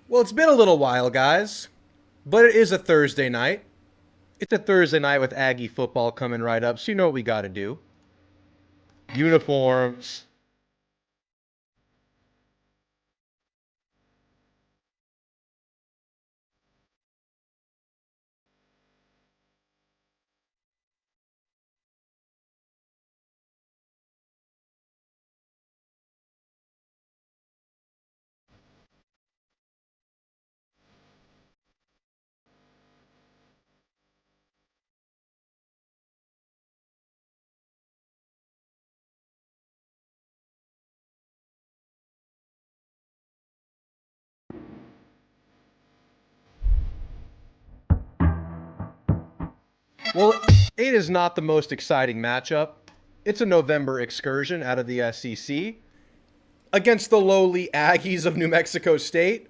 Well, it's been a little while, guys, but it is a Thursday night. It's a Thursday night with Aggie football coming right up, so you know what we got to do. Uniforms. Well, it is not the most exciting matchup. It's a November excursion out of the SEC against the lowly Aggies of New Mexico State.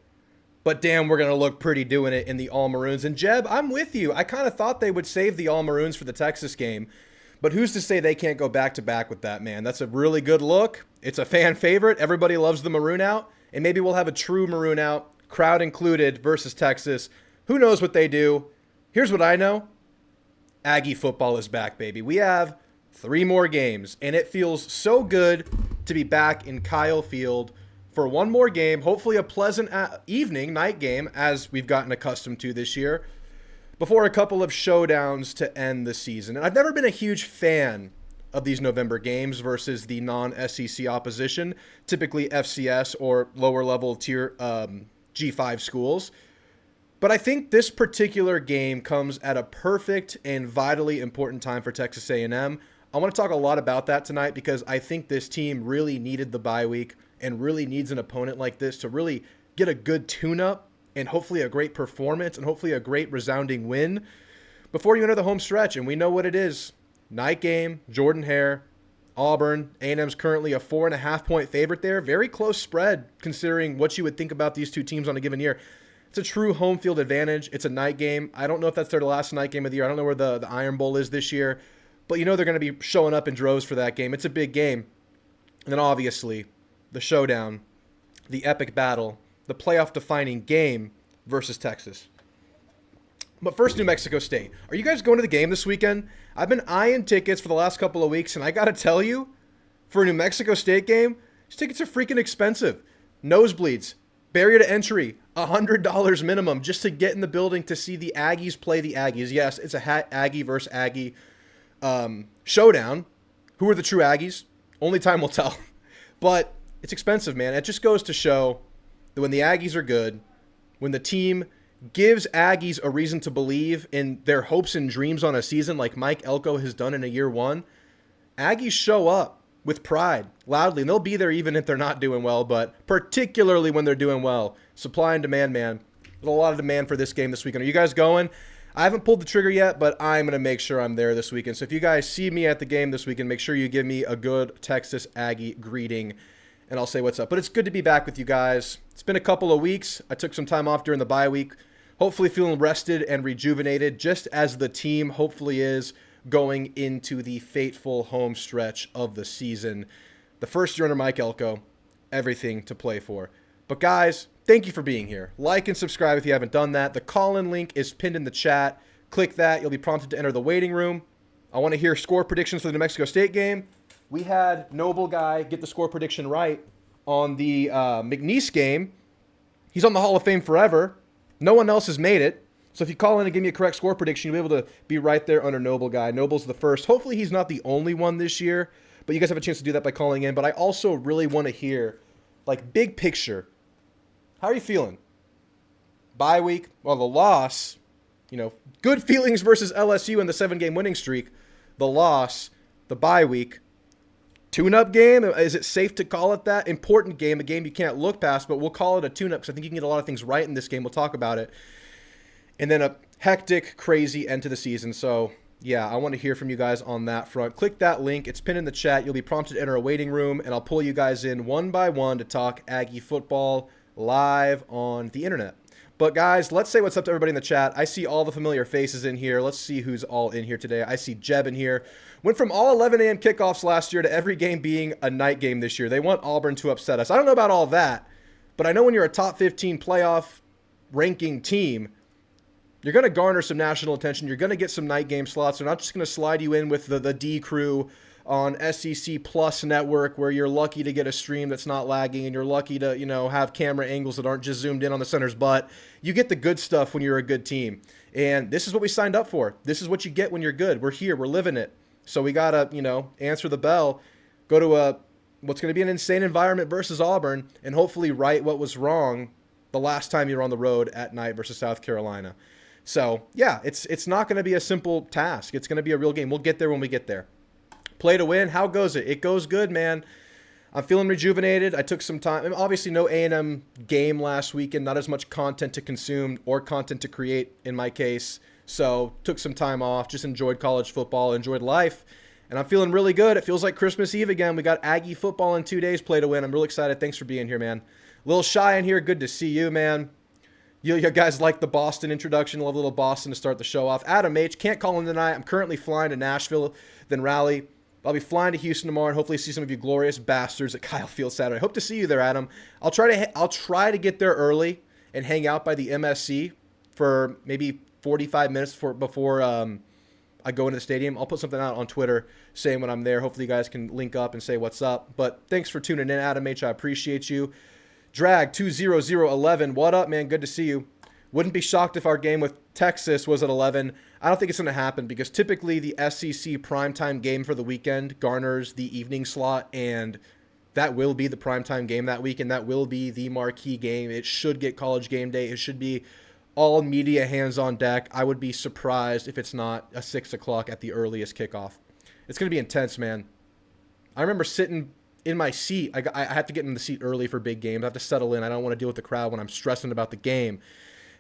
But damn, we're going to look pretty doing it in the All Maroons. And Jeb, I'm with you. I kind of thought they would save the All Maroons for the Texas game. But who's to say they can't go back to back with that, man? That's a really good look. It's a fan favorite. Everybody loves the Maroon out. And maybe we'll have a true Maroon out, crowd included, versus Texas. Who knows what they do? Here's what I know. Aggie football is back, baby. We have 3 more games, and it feels so good to be back in Kyle Field for one more game. Hopefully a pleasant night game, as we've gotten accustomed to this year, before a couple of showdowns to end the season. And I've never been a huge fan of these November games versus the non-SEC opposition, typically FCS or lower level tier G5 schools. But I think this particular game comes at a perfect and vitally important time for Texas A&M. I want to talk a lot about that tonight because I think this team really needed the bye week and really needs an opponent like this to really get a good tune-up and hopefully a great performance and hopefully a great resounding win before you enter the home stretch. And we know what it is. Night game, Jordan-Hare, Auburn. A&M's currently a 4.5-point favorite there. Very close spread considering what you would think about these two teams on a given year. It's a true home field advantage. It's a night game. I don't know if that's their last night game of the year. I don't know where the Iron Bowl is this year. But you know they're going to be showing up in droves for that game. It's a big game. And then obviously, the showdown, the epic battle, the playoff-defining game versus Texas. But first, New Mexico State. Are you guys going to the game this weekend? I've been eyeing tickets for the last couple of weeks, and I got to tell you, for a New Mexico State game, these tickets are freaking expensive. Nosebleeds, barrier to entry, $100 minimum just to get in the building to see the Aggies play the Aggies. Yes, it's a Aggie versus Aggie showdown. Who are the true Aggies? Only time will tell. But it's expensive, man. It just goes to show that when the Aggies are good, when the team gives Aggies a reason to believe in their hopes and dreams on a season like Mike Elko has done in a year one, Aggies show up with pride, loudly, and they'll be there even if they're not doing well, but particularly when they're doing well. Supply and demand, man. There's a lot of demand for this game this weekend. Are you guys going? I haven't pulled the trigger yet, but I'm going to make sure I'm there this weekend. So if you guys see me at the game this weekend, make sure you give me a good Texas Aggie greeting, and I'll say what's up. But it's good to be back with you guys. It's been a couple of weeks. I took some time off during the bye week. Hopefully feeling rested and rejuvenated, just as the team hopefully is going into the fateful home stretch of the season. The first year under Mike Elko, everything to play for. But guys, thank you for being here. Like and subscribe if you haven't done that. The call-in link is pinned in the chat. Click that. You'll be prompted to enter the waiting room. I want to hear score predictions for the New Mexico State game. We had Noble Guy get the score prediction right on the McNeese game. He's on the Hall of Fame forever. No one else has made it. So if you call in and give me a correct score prediction, you'll be able to be right there under Noble Guy. Noble's the first. Hopefully he's not the only one this year, but you guys have a chance to do that by calling in. But I also really want to hear, like, big picture. How are you feeling? Bye week, well, the loss, good feelings versus LSU in the 7-game winning streak. The loss, the bye week. Tune-up game, is it safe to call it that? Important game, a game you can't look past, but we'll call it a tune-up because I think you can get a lot of things right in this game. We'll talk about it. And then a hectic, crazy end to the season. So, yeah, I want to hear from you guys on that front. Click that link. It's pinned in the chat. You'll be prompted to enter a waiting room, and I'll pull you guys in one by one to talk Aggie football live on the internet. But, guys, let's say what's up to everybody in the chat. I see all the familiar faces in here. Let's see who's all in here today. I see Jeb in here. Went from all 11 a.m. kickoffs last year to every game being a night game this year. They want Auburn to upset us. I don't know about all that, but I know when you're a top 15 playoff ranking team, you're going to garner some national attention. You're going to get some night game slots. They're not just going to slide you in with the D crew on SEC Plus Network, where you're lucky to get a stream that's not lagging and you're lucky to, have camera angles that aren't just zoomed in on the center's butt. You get the good stuff when you're a good team. And this is what we signed up for. This is what you get when you're good. We're here. We're living it. So we got to, answer the bell, go to what's going to be an insane environment versus Auburn, and hopefully right what was wrong the last time you were on the road at night versus South Carolina. So, yeah, it's not going to be a simple task. It's going to be a real game. We'll get there when we get there. Play to win. How goes it? It goes good, man. I'm feeling rejuvenated. I took some time. Obviously, no A&M game last weekend. Not as much content to consume or content to create in my case. So, took some time off. Just enjoyed college football. Enjoyed life. And I'm feeling really good. It feels like Christmas Eve again. We got Aggie football in 2 days. Play to win. I'm really excited. Thanks for being here, man. Little Shy in here. Good to see you, man. You guys like the Boston introduction. Love a little Boston to start the show off. Adam H. Can't call in tonight. I'm currently flying to Nashville, then Raleigh. I'll be flying to Houston tomorrow and hopefully see some of you glorious bastards at Kyle Field Saturday. Hope to see you there, Adam. I'll try to get there early and hang out by the MSC for maybe 45 minutes before I go into the stadium. I'll put something out on Twitter saying when I'm there. Hopefully you guys can link up and say what's up. But thanks for tuning in, Adam H. I appreciate you. Drag 20011. What up, man? Good to see you. Wouldn't be shocked if our game with Texas was at 11. I don't think it's going to happen because typically the SEC primetime game for the weekend garners the evening slot, and that will be the primetime game that week, and that will be the marquee game. It should get College Game Day. It should be all media hands on deck. I would be surprised if it's not a 6 o'clock at the earliest kickoff. It's going to be intense, man. I remember sitting in my seat. I have to get in the seat early for big games. I have to settle in. I don't want to deal with the crowd when I'm stressing about the game.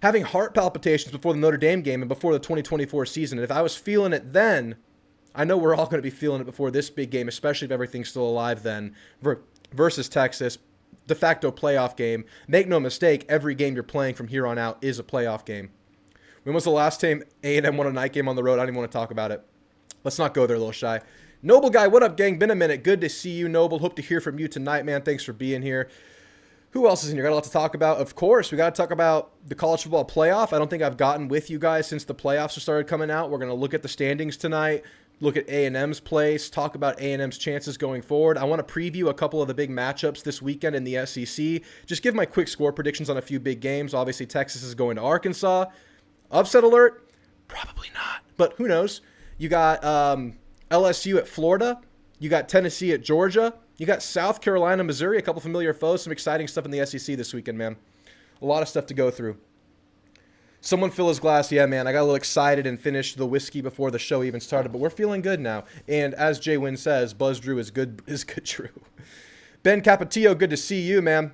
Having heart palpitations before the Notre Dame game and before the 2024 season. And if I was feeling it then, I know we're all going to be feeling it before this big game, especially if everything's still alive then, versus Texas. De facto playoff game. Make no mistake, every game you're playing from here on out is a playoff game. When was the last time A&M won a night game on the road? I don't even want to talk about it. Let's not go there, a little Shy. Noble Guy, what up, gang? Been a minute. Good to see you, Noble. Hope to hear from you tonight, man. Thanks for being here. Who else is in here? Got a lot to talk about. Of course, we got to talk about the college football playoff. I don't think I've gotten with you guys since the playoffs have started coming out. We're going to look at the standings tonight, look at A&M's place, talk about A&M's chances going forward. I want to preview a couple of the big matchups this weekend in the SEC. Just give my quick score predictions on a few big games. Obviously, Texas is going to Arkansas. Upset alert? Probably not, but who knows? You got LSU at Florida. You got Tennessee at Georgia. You got South Carolina, Missouri, a couple familiar foes, some exciting stuff in the SEC this weekend, man. A lot of stuff to go through. Someone fill his glass. Yeah, man, I got a little excited and finished the whiskey before the show even started, but we're feeling good now. And as Jay Wynn says, Buzz Drew is good Drew. Ben Capatillo, good to see you, man.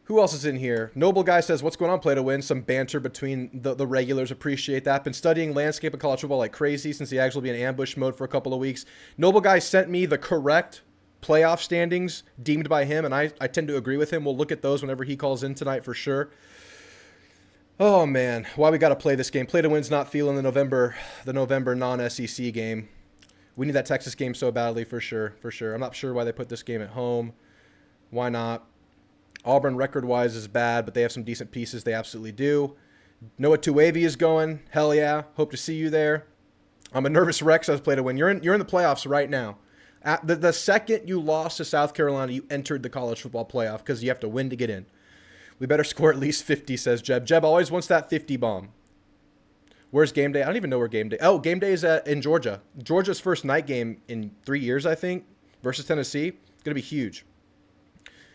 Who else is in here? Noble Guy says, what's going on, Play to Win? Some banter between the regulars. Appreciate that. Been studying landscape of college football like crazy since the Aggies will be in ambush mode for a couple of weeks. Noble Guy sent me the correct playoff standings deemed by him, and I tend to agree with him. We'll look at those whenever he calls in tonight for sure. Oh, man. Why we got to play this game? Play to Win's not feeling the November non-SEC game. We need that Texas game so badly for sure. I'm not sure why they put this game at home. Why not? Auburn record-wise is bad, but they have some decent pieces. They absolutely do. Noah Tuavy is going. Hell yeah. Hope to see you there. I'm a nervous wreck, so I was Play to Win. You're in the playoffs right now. The second you lost to South Carolina, you entered the college football playoff because you have to win to get in. We better score at least 50, says Jeb. Jeb always wants that 50 bomb. Where's game day? I don't even know where game day. Oh, game day is in Georgia. Georgia's first night game in 3 years, I think, versus Tennessee. It's going to be huge.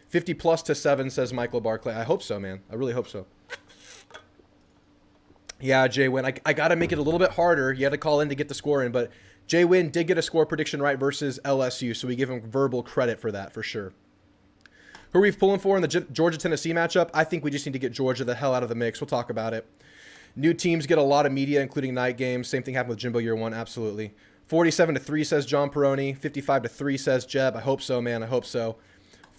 50 plus to 7, says Michael Barclay. I hope so, man. I really hope so. Yeah, Jay Wynn. I got to make it a little bit harder. You had to call in to get the score in, but Jay Wynn did get a score prediction right versus LSU, so we give him verbal credit for that for sure. Who are we pulling for in the Georgia-Tennessee matchup? I think we just need to get Georgia the hell out of the mix. We'll talk about it. New teams get a lot of media, including night games. Same thing happened with Jimbo year one, absolutely. 47-3, says John Peroni. 55-3, says Jeb. I hope so, man. I hope so.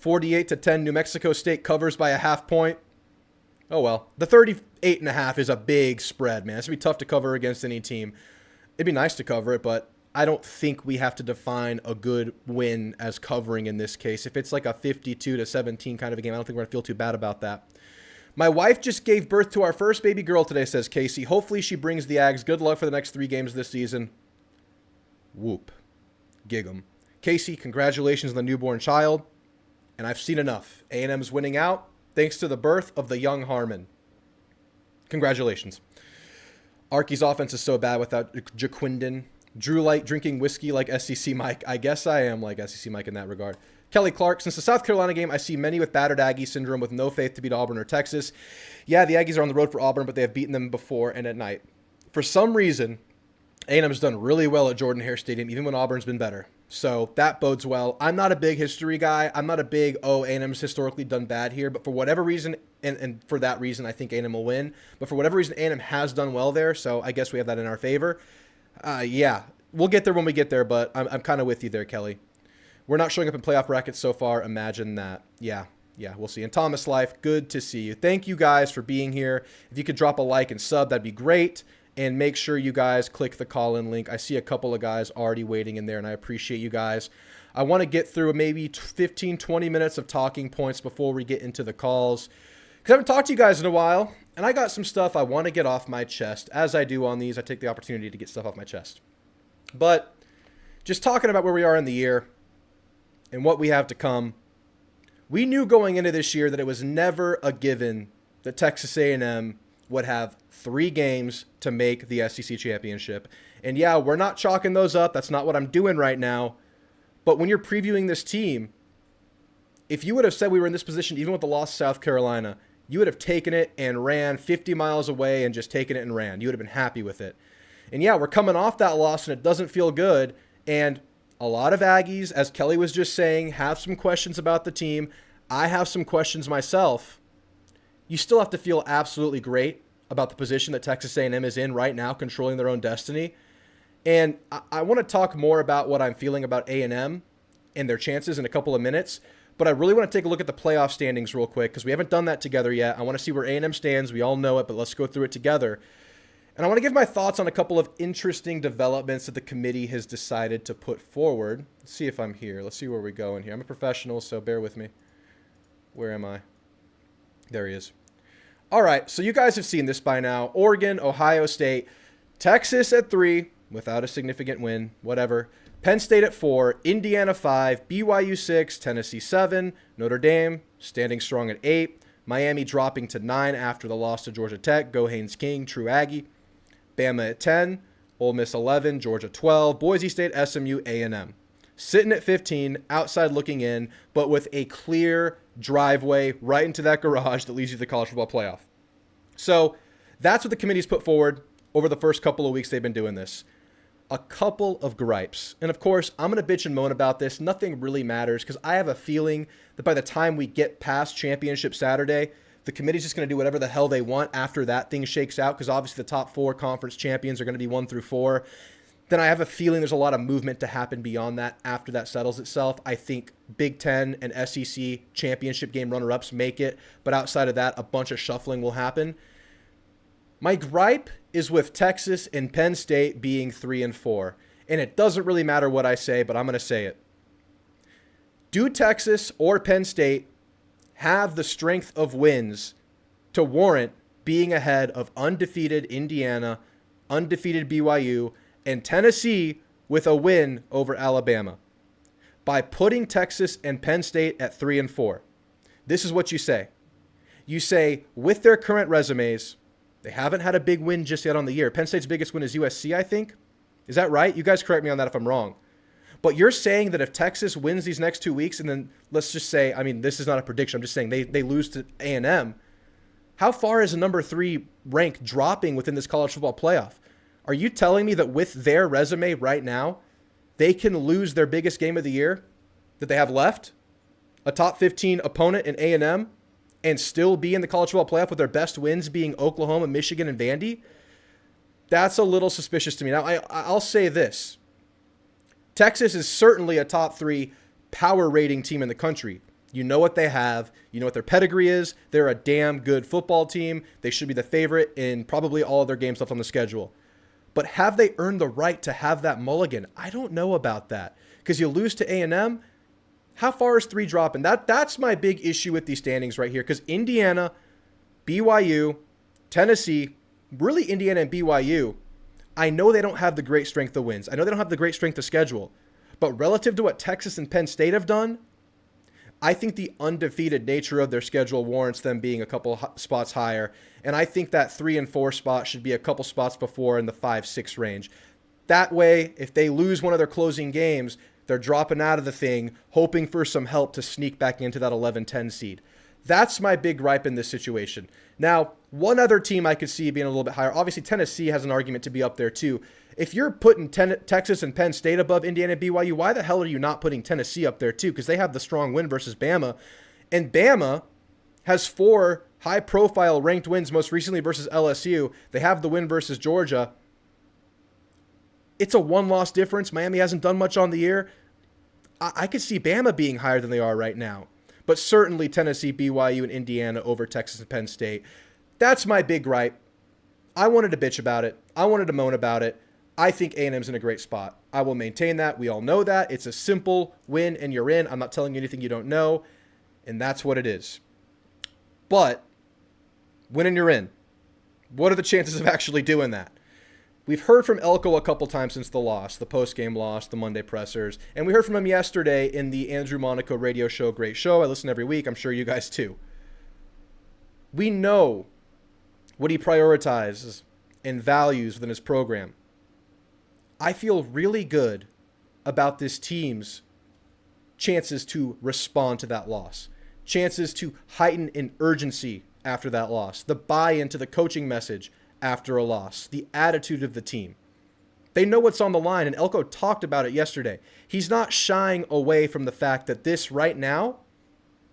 48-10, New Mexico State covers by a half point. Oh, well. The 38.5 is a big spread, man. It's going to be tough to cover against any team. It'd be nice to cover it, but I don't think we have to define a good win as covering in this case. If it's like a 52-17 kind of a game, I don't think we're going to feel too bad about that. My wife just gave birth to our first baby girl today, says Casey. Hopefully she brings the Ags good luck for the next 3 games this season. Whoop. Gig 'em. Casey, congratulations on the newborn child. And I've seen enough. A&M's winning out thanks to the birth of the young Harmon. Congratulations. Arky's offense is so bad without Jaquindon. Drew Light drinking whiskey like SEC Mike. I guess I am like SEC Mike in that regard. Kelly Clark, since the South Carolina game, I see many with battered Aggie syndrome with no faith to beat Auburn or Texas. Yeah, the Aggies are on the road for Auburn, but they have beaten them before and at night. For some reason, A&M's done really well at Jordan-Hare Stadium, even when Auburn's been better. So that bodes well. I'm not a big history guy. I'm not a big, A&M's historically done bad here. But for whatever reason, and for that reason, I think A&M will win. But for whatever reason, A&M has done well there. So I guess we have that in our favor. Yeah, we'll get there when we get there. But I'm kind of with you there, Kelly. We're not showing up in playoff brackets so far. Imagine that. Yeah, we'll see. And Thomas Life, good to see you. Thank you guys for being here. If you could drop a like and sub, that'd be great. And make sure you guys click the call-in link. I see a couple of guys already waiting in there, and I appreciate you guys. I want to get through maybe 15, 20 minutes of talking points before we get into the calls, because I haven't talked to you guys in a while, and I got some stuff I want to get off my chest. As I do on these, I take the opportunity to get stuff off my chest. But just talking about where we are in the year and what we have to come, we knew going into this year that it was never a given that Texas A&M would have 3 games to make the SEC championship. And yeah, we're not chalking those up. That's not what I'm doing right now. But when you're previewing this team, if you would have said we were in this position, even with the loss to South Carolina, you would have taken it and ran 50 miles away and just taken it and ran. You would have been happy with it. And yeah, we're coming off that loss and it doesn't feel good. And a lot of Aggies, as Kelly was just saying, have some questions about the team. I have some questions myself. You still have to feel absolutely great about the position that Texas A&M is in right now, controlling their own destiny. And I want to talk more about what I'm feeling about A&M and their chances in a couple of minutes. But I really want to take a look at the playoff standings real quick because we haven't done that together yet. I want to see where A&M stands. We all know it, but let's go through it together. And I want to give my thoughts on a couple of interesting developments that the committee has decided to put forward. Let's see if I'm here. Let's see where we go in here. I'm a professional, so bear with me. Where am I? There he is. All right, so you guys have seen this by now. Oregon, Ohio State, Texas at 3 without a significant win, whatever. Penn State at 4, Indiana 5, BYU 6, Tennessee 7, Notre Dame standing strong at 8, Miami dropping to 9 after the loss to Georgia Tech. Go Haynes King, true Aggie. Bama at 10, Ole Miss 11, Georgia 12, Boise State, SMU, A&M. Sitting at 15, outside looking in, but with a clear driveway right into that garage that leads you to the college football playoff. So that's what the committee's put forward over the first couple of weeks they've been doing this. A couple of gripes. And of course, I'm going to bitch and moan about this. Nothing really matters because I have a feeling that by the time we get past Championship Saturday, the committee's just going to do whatever the hell they want after that thing shakes out because obviously the top 4 conference champions are going to be 1 through 4. Then I have a feeling there's a lot of movement to happen beyond that after that settles itself. I think Big Ten and SEC championship game runner-ups make it, but outside of that, a bunch of shuffling will happen. My gripe is with Texas and Penn State being 3 and 4, and it doesn't really matter what I say, but I'm going to say it. Do Texas or Penn State have the strength of wins to warrant being ahead of undefeated Indiana, undefeated BYU, and Tennessee with a win over Alabama? By putting Texas and Penn State at 3 and 4. This is what you say. You say, with their current resumes, they haven't had a big win just yet on the year. Penn State's biggest win is USC, I think. Is that right? You guys correct me on that if I'm wrong. But you're saying that if Texas wins these next 2 weeks, and then let's just say, I mean, this is not a prediction. I'm just saying they lose to A&M. How far is the number 3 rank dropping within this college football playoff? Are you telling me that with their resume right now, they can lose their biggest game of the year that they have left, a top 15 opponent in A&M, and still be in the college football playoff with their best wins being Oklahoma, Michigan, and Vandy? That's a little suspicious to me. Now, I'll say this. Texas is certainly a top 3 power rating team in the country. You know what they have. You know what their pedigree is. They're a damn good football team. They should be the favorite in probably all of their games left on the schedule. But have they earned the right to have that mulligan? I don't know about that. Because you lose to A&M, how far is 3 dropping? That's my big issue with these standings right here. Because Indiana BYU, Tennessee, really Indiana and BYU, I know they don't have the great strength of wins. I know they don't have the great strength of schedule. But relative to what Texas and Penn State have done, I think the undefeated nature of their schedule warrants them being a couple spots higher. And I think that 3 and 4 spot should be a couple spots before in the 5-6 range. That way, if they lose one of their closing games, they're dropping out of the thing, hoping for some help to sneak back into that 11-10 seed. That's my big gripe in this situation. Now, one other team I could see being a little bit higher. Obviously, Tennessee has an argument to be up there too. If you're putting Texas and Penn State above Indiana and BYU, why the hell are you not putting Tennessee up there too? Because they have the strong win versus Bama. And Bama has 4 high-profile ranked wins, most recently versus LSU. They have the win versus Georgia. It's a 1-loss difference. Miami hasn't done much on the year. I could see Bama being higher than they are right now. But certainly Tennessee, BYU, and Indiana over Texas and Penn State. That's my big gripe. I wanted to bitch about it. I wanted to moan about it. I think A&M's in a great spot. I will maintain that. We all know that. It's a simple win and you're in. I'm not telling you anything you don't know. And that's what it is. But win and you're in. What are the chances of actually doing that? We've heard from Elko a couple times since the loss, the post-game loss, the Monday pressers. And we heard from him yesterday in the Andrew Monaco radio show, great show. I listen every week. I'm sure you guys too. We know what he prioritizes and values within his program. I feel really good about this team's chances to respond to that loss, chances to heighten in urgency after that loss, the buy-in to the coaching message after a loss, the attitude of the team. They know what's on the line, and Elko talked about it yesterday. He's not shying away from the fact that this right now,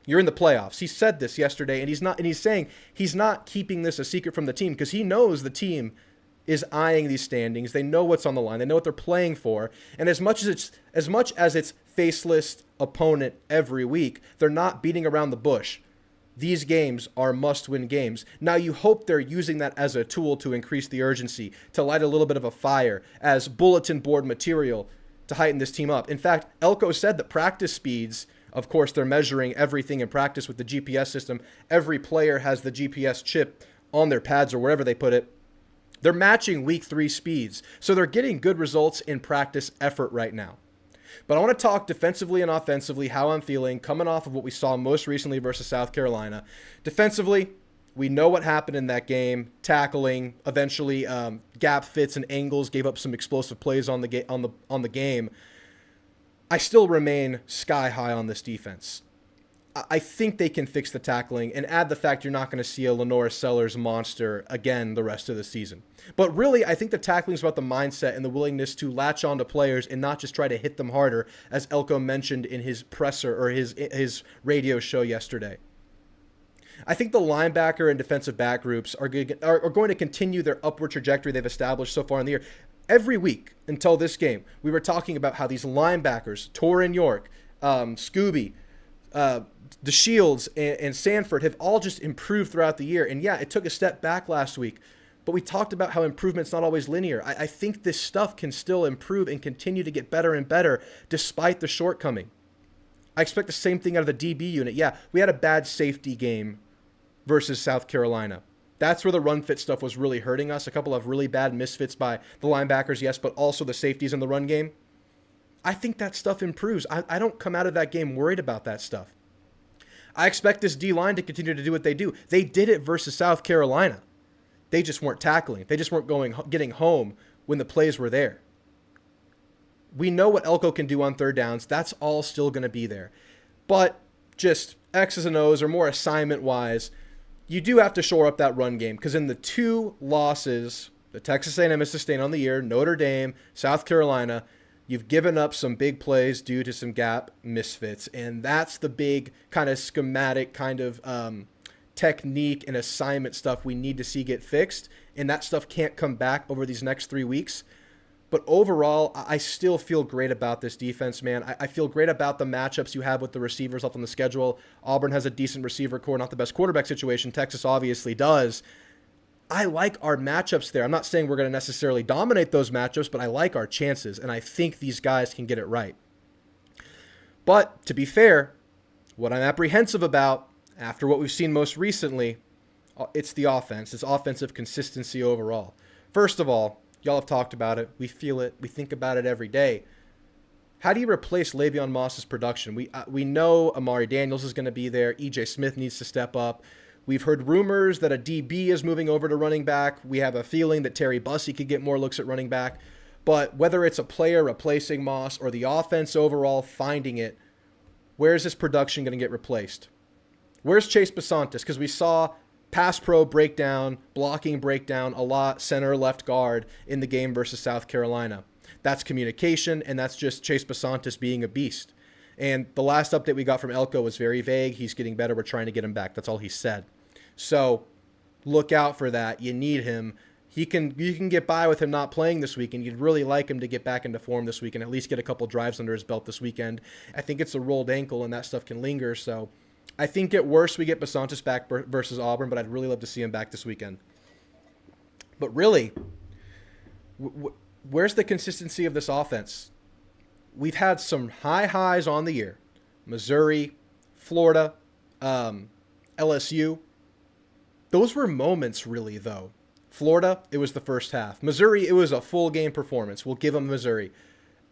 you're in the playoffs. He said this yesterday, and he's saying he's not keeping this a secret from the team because he knows the team is eyeing these standings. They know what's on the line. They know what they're playing for. And as much as it's faceless opponent every week, they're not beating around the bush. These games are must-win games. Now, you hope they're using that as a tool to increase the urgency, to light a little bit of a fire, as bulletin board material to heighten this team up. In fact, Elko said that practice speeds, of course, they're measuring everything in practice with the GPS system. Every player has the GPS chip on their pads or wherever they put it. They're matching week 3 speeds. So they're getting good results in practice effort right now. But I want to talk defensively and offensively, how I'm feeling, coming off of what we saw most recently versus South Carolina. Defensively, we know what happened in that game. Tackling, eventually gap fits and angles, gave up some explosive plays on the game. I still remain sky high on this defense. I think they can fix the tackling and add the fact you're not going to see a Lenora Sellers monster again the rest of the season. But really, I think the tackling is about the mindset and the willingness to latch on to players and not just try to hit them harder, as Elko mentioned in his presser or his radio show yesterday. I think the linebacker and defensive back groups are going to continue their upward trajectory they've established so far in the year. Every week until this game, we were talking about how these linebackers, Torin York, Scooby, DeShields and Sanford have all just improved throughout the year. And yeah, it took a step back last week, but we talked about how improvement's not always linear. I think this stuff can still improve and continue to get better and better despite the shortcoming. I expect the same thing out of the DB unit. Yeah, we had a bad safety game versus South Carolina. That's where the run fit stuff was really hurting us. A couple of really bad misfits by the linebackers, yes, but also the safeties in the run game. I think that stuff improves. I don't come out of that game worried about that stuff. I expect this D-line to continue to do what they do. They did it versus South Carolina. They just weren't tackling. They just weren't getting home when the plays were there. We know what Elko can do on third downs. That's all still going to be there. But just X's and O's or more assignment-wise, you do have to shore up that run game because in the 2 losses, the Texas A&M has sustained on the year, Notre Dame, South Carolina, you've given up some big plays due to some gap misfits, and that's the big kind of schematic kind of technique and assignment stuff we need to see get fixed, and that stuff can't come back over these next 3 weeks. But overall, I still feel great about this defense, man. I feel great about the matchups you have with the receivers up on the schedule. Auburn has a decent receiver core, not the best quarterback situation. Texas obviously does. I like our matchups there. I'm not saying we're going to necessarily dominate those matchups, but I like our chances, and I think these guys can get it right. But to be fair, what I'm apprehensive about, after what we've seen most recently, It's the offense. It's offensive consistency overall. First of all, y'all have talked about it. We feel it. We think about it every day. How do you replace Le'Veon Moss's production? We know Amari Daniels is going to be there. E.J. Smith needs to step up. We've heard rumors that a DB is moving over to running back. We have a feeling that Terry Bussey could get more looks at running back. But whether it's a player replacing Moss or the offense overall finding it, where's this production going to get replaced? Where's Chase Besantis? Because we saw pass pro breakdown, blocking breakdown a lot, center, left guard in the game versus South Carolina. That's communication, and that's just Chase Besantis being a beast. And the last update we got from Elko was very vague. He's getting better. We're trying to get him back. That's all he said. So look out for that. You need him. You can get by with him not playing this weekend. You'd really like him to get back into form this week and at least get a couple drives under his belt this weekend. I think it's a rolled ankle, and that stuff can linger. So I think at worst we get Besantis back versus Auburn, but I'd really love to see him back this weekend. But really, where's the consistency of this offense? We've had some high highs on the year. Missouri, Florida, LSU. Those were moments, really, though. Florida, it was the first half. Missouri, it was a full game performance. We'll give them Missouri.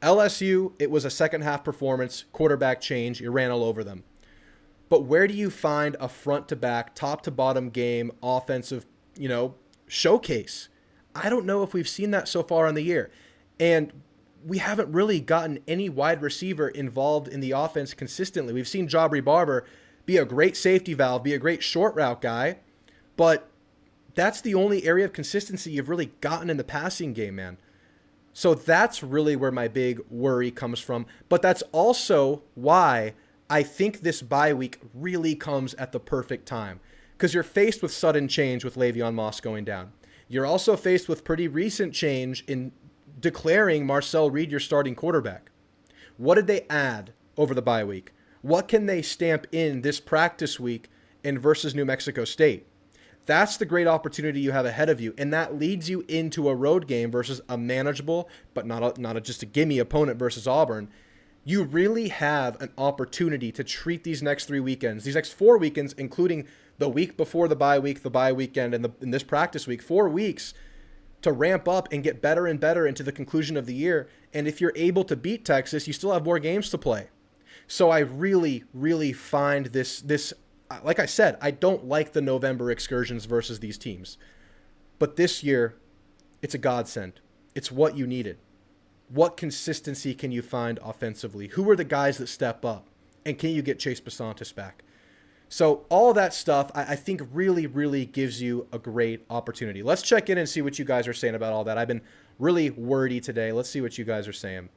LSU, it was a second half performance, quarterback change. You ran all over them. But where do you find a front to back, top to bottom game, offensive, showcase? I don't know if we've seen that so far in the year. And we haven't really gotten any wide receiver involved in the offense consistently. We've seen Jabri Barber be a great safety valve, be a great short route guy, but that's the only area of consistency you've really gotten in the passing game, man. So that's really where my big worry comes from. But that's also why I think this bye week really comes at the perfect time, because you're faced with sudden change with Le'Veon Moss going down. You're also faced with pretty recent change in declaring Marcel Reed your starting quarterback. What did they add over the bye week? What can they stamp in this practice week in versus New Mexico State? That's the great opportunity you have ahead of you, and that leads you into a road game versus a manageable, but not just a gimme opponent versus Auburn. You really have an opportunity to treat these next 3 weekends, these next 4 weekends, including the week before the bye weekend, and this practice week, 4 weeks to ramp up and get better and better into the conclusion of the year. And if you're able to beat Texas, you still have more games to play. So I really, really find this, like I said, I don't like the November excursions versus these teams. But this year, it's a godsend. It's what you needed. What consistency can you find offensively? Who are the guys that step up? And can you get Chase Besantis back? So all that stuff, I think really, really gives you a great opportunity. Let's check in and see what you guys are saying about all that. I've been really wordy today. Let's see what you guys are saying.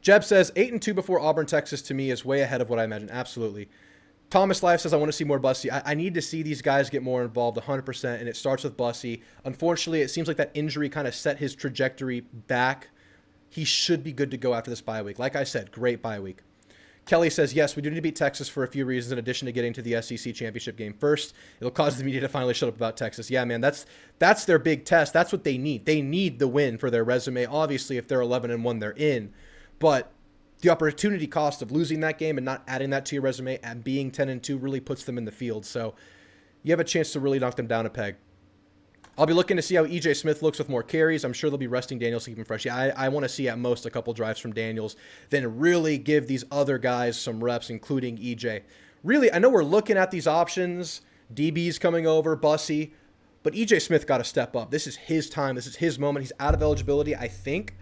Jeb says, 8-2 before Auburn, Texas, to me is way ahead of what I imagined. Absolutely. Thomas Life says, I want to see more Bussey. I need to see these guys get more involved 100%, and it starts with Bussey. Unfortunately, it seems like that injury kind of set his trajectory back. He should be good to go after this bye week. Like I said, great bye week. Kelly says, yes, we do need to beat Texas for a few reasons in addition to getting to the SEC championship game. First, it'll cause the media to finally shut up about Texas. Yeah, man, that's their big test. That's what they need. They need the win for their resume. Obviously, if they're 11-1, they're in. But the opportunity cost of losing that game and not adding that to your resume and being 10-2 really puts them in the field. So you have a chance to really knock them down a peg. I'll be looking to see how E.J. Smith looks with more carries. I'm sure they'll be resting Daniels to keep him fresh. Yeah, I want to see at most a couple drives from Daniels, then really give these other guys some reps, including E.J. Really, I know we're looking at these options, DB's coming over, Bussey, but E.J. Smith got to step up. This is his time. This is his moment. He's out of eligibility, I think.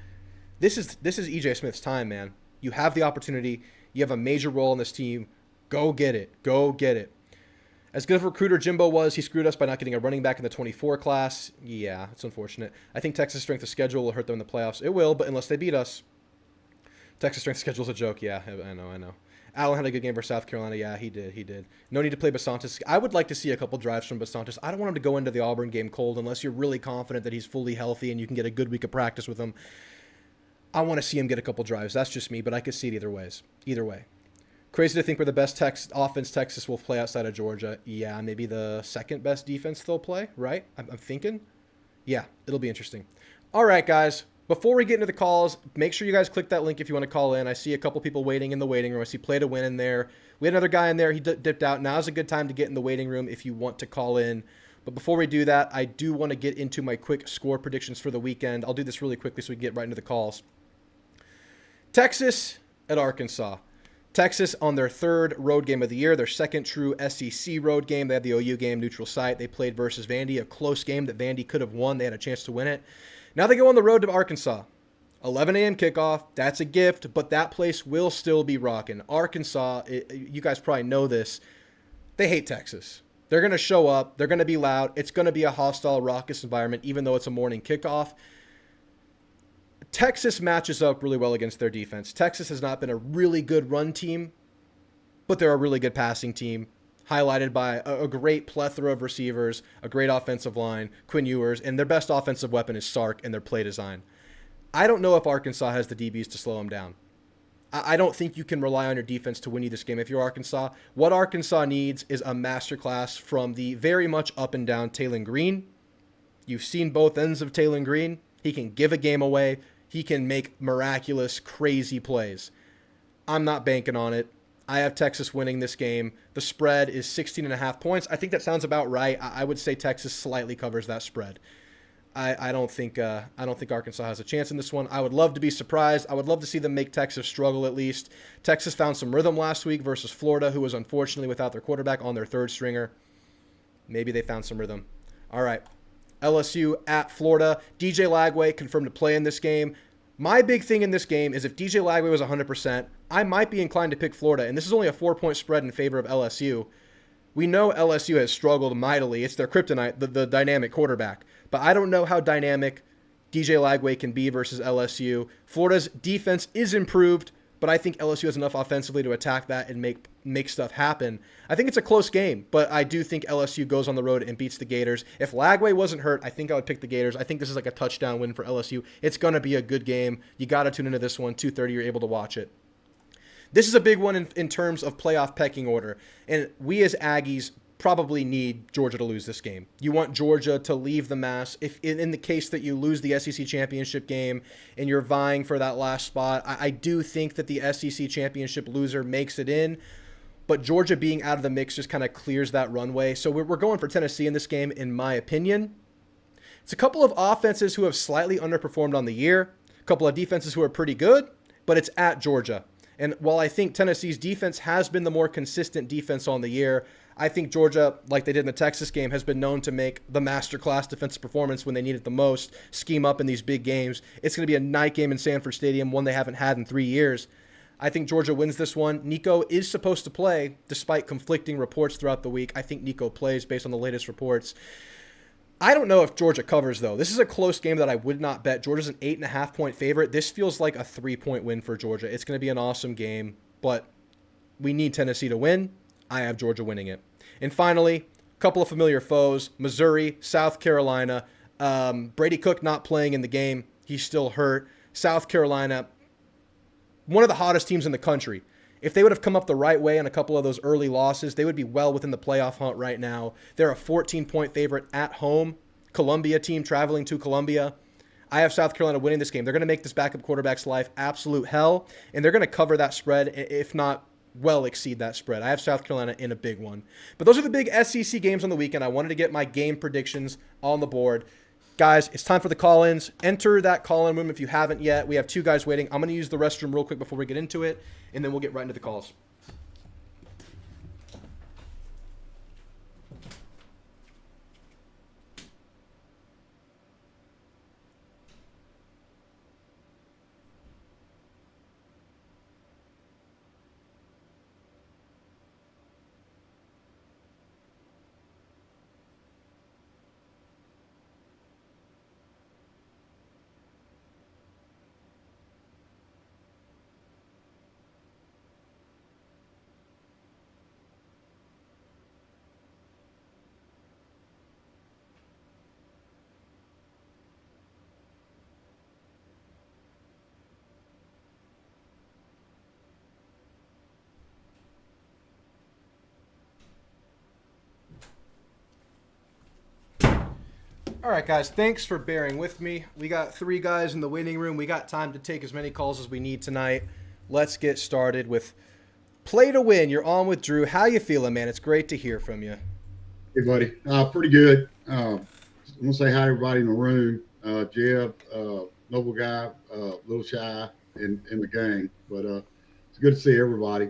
This is E.J. Smith's time, man. You have the opportunity. You have a major role in this team. Go get it. Go get it. As good of a recruiter Jimbo was, he screwed us by not getting a running back in the 24 class. Yeah, it's unfortunate. I think Texas' strength of schedule will hurt them in the playoffs. It will, but unless they beat us. Texas' strength of schedule is a joke. Yeah, I know. Allen had a good game for South Carolina. Yeah, he did. No need to play Besantis. I would like to see a couple drives from Besantis. I don't want him to go into the Auburn game cold unless you're really confident that he's fully healthy and you can get a good week of practice with him. I want to see him get a couple drives. That's just me, but I could see it either way. Crazy to think we're the best offense Texas will play outside of Georgia. Yeah, maybe the second best defense they'll play, right? I'm thinking. Yeah, it'll be interesting. All right, guys. Before we get into the calls, make sure you guys click that link if you want to call in. I see a couple people waiting in the waiting room. I see Play to Win in there. We had another guy in there. He dipped out. Now's a good time to get in the waiting room if you want to call in. But before we do that, I do want to get into my quick score predictions for the weekend. I'll do this really quickly so we can get right into the calls. Texas at Arkansas. Texas on their third road game of the year, their second true SEC road game. They had the OU game, neutral site. They played versus Vandy, a close game that Vandy could have won. They had a chance to win it. Now they go on the road to Arkansas. 11 a.m. kickoff. That's a gift, but that place will still be rocking. Arkansas, you guys probably know this, they hate Texas. They're going to show up. They're going to be loud. It's going to be a hostile, raucous environment, even though it's a morning kickoff. Texas matches up really well against their defense. Texas has not been a really good run team, but they're a really good passing team, highlighted by a great plethora of receivers, a great offensive line, Quinn Ewers, and their best offensive weapon is Sark and their play design. I don't know if Arkansas has the DBs to slow them down. I don't think you can rely on your defense to win you this game if you're Arkansas. What Arkansas needs is a masterclass from the very much up and down Taylon Green. You've seen both ends of Taylon Green. He can give a game away. He can make miraculous, crazy plays. I'm not banking on it. I have Texas winning this game. The spread is 16.5 points. I think that sounds about right. I would say Texas slightly covers that spread. I don't think Arkansas has a chance in this one. I would love to be surprised. I would love to see them make Texas struggle at least. Texas found some rhythm last week versus Florida, who was unfortunately without their quarterback on their third stringer. Maybe they found some rhythm. All right. LSU at Florida. DJ Lagway confirmed to play in this game. My big thing in this game is if DJ Lagway was 100%, I might be inclined to pick Florida. And this is only a 4-point spread in favor of LSU. We know LSU has struggled mightily. It's their kryptonite, the dynamic quarterback. But I don't know how dynamic DJ Lagway can be versus LSU. Florida's defense is improved, but I think LSU has enough offensively to attack that and make stuff happen. I think it's a close game, but I do think LSU goes on the road and beats the Gators. If Lagway wasn't hurt, I think I would pick the Gators. I think this is like a touchdown win for LSU. It's going to be a good game. You got to tune into this one. 2:30, you're able to watch it. This is a big one in terms of playoff pecking order, and we as Aggies probably need Georgia to lose this game. You want Georgia to leave the mess. If in the case that you lose the SEC championship game and you're vying for that last spot, I do think that the SEC championship loser makes it in, but Georgia being out of the mix just kind of clears that runway. So we're going for Tennessee in this game, in my opinion. It's a couple of offenses who have slightly underperformed on the year, a couple of defenses who are pretty good, but it's at Georgia. And while I think Tennessee's defense has been the more consistent defense on the year, I think Georgia, like they did in the Texas game, has been known to make the masterclass defensive performance when they need it the most, scheme up in these big games. It's going to be a night game in Sanford Stadium, one they haven't had in 3 years. I think Georgia wins this one. Nico is supposed to play, despite conflicting reports throughout the week. I think Nico plays based on the latest reports. I don't know if Georgia covers, though. This is a close game that I would not bet. Georgia's an 8.5-point favorite. This feels like a 3-point win for Georgia. It's going to be an awesome game, but we need Tennessee to win. I have Georgia winning it. And finally, a couple of familiar foes, Missouri, South Carolina. Brady Cook not playing in the game. He's still hurt. South Carolina, one of the hottest teams in the country. If they would have come up the right way on a couple of those early losses, they would be well within the playoff hunt right now. They're a 14-point favorite at home. Columbia team traveling to Columbia. I have South Carolina winning this game. They're going to make this backup quarterback's life absolute hell, and they're going to cover that spread, if not well exceed that spread. I have South Carolina in a big one. But those are the big SEC games on the weekend. I wanted to get my game predictions on the board. Guys, it's time for the call-ins. Enter that call-in room if you haven't yet. We have 2 guys waiting. I'm going to use the restroom real quick before we get into it, and then we'll get right into the calls. All right, guys, thanks for bearing with me. We got 3 guys in the waiting room. We got time to take as many calls as we need tonight. Let's get started with Play to Win. You're on with Drew. How you feeling, man? It's great to hear from you. Hey, buddy. Pretty good. I want to say hi to everybody in the room. Jeb, noble guy, a little shy in the gang, but it's good to see everybody.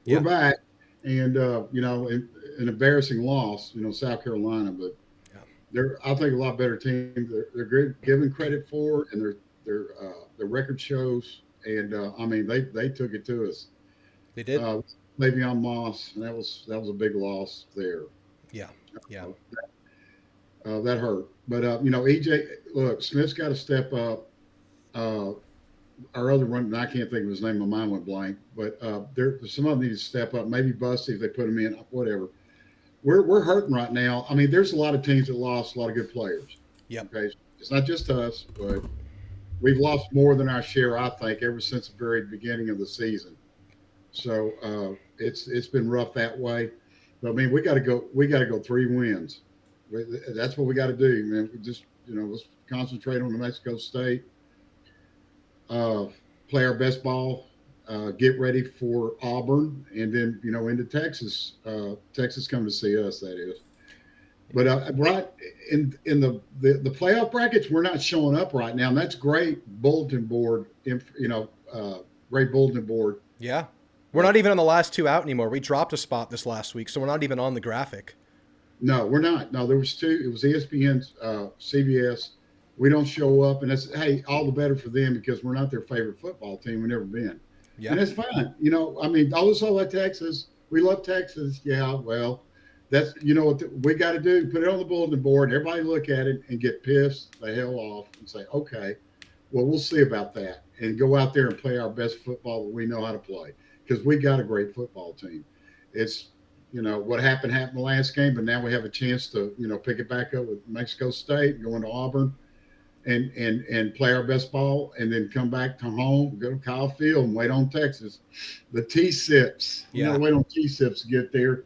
We're back, and an embarrassing loss, South Carolina, but they're, I think, a lot better team. They're good, given credit for, and their record shows. And they took it to us. They did. Le'Veon Moss, and that was a big loss there. Yeah. That hurt. But EJ, look, Smith's got to step up. Our other one, I can't think of his name. My mind went blank. But some of them need to step up. Maybe Busty if they put him in. Whatever. We're hurting right now. I mean, there's a lot of teams that lost a lot of good players. Yeah. Okay. It's not just us, but we've lost more than our share, I think, ever since the very beginning of the season. So it's been rough that way. But I mean, we got to go 3 wins. That's what we got to do, man. We just let's concentrate on New Mexico State. Play our best ball. Get ready for Auburn, and then into Texas. Texas coming to see us, that is. But right in the playoff brackets, we're not showing up right now, and that's great bulletin board. Great bulletin board. Yeah, we're not even on the last 2 out anymore. We dropped a spot this last week, so we're not even on the graphic. No, we're not. No, there was 2. It was ESPN, CBS. We don't show up, and that's all the better for them because we're not their favorite football team. We've never been. Yeah. And it's fine. Also like Texas. We love Texas. Yeah, well, that's what we got to do. Put it on the bulletin board. Everybody look at it and get pissed the hell off and say, okay, well, we'll see about that, and go out there and play our best football that we know how to play because we got a great football team. It's what happened the last game, but now we have a chance to pick it back up with Mexico State, going to Auburn. And play our best ball, and then come back to home, go to Kyle Field, and wait on Texas. The T-Sips, wait on T-Sips to get there,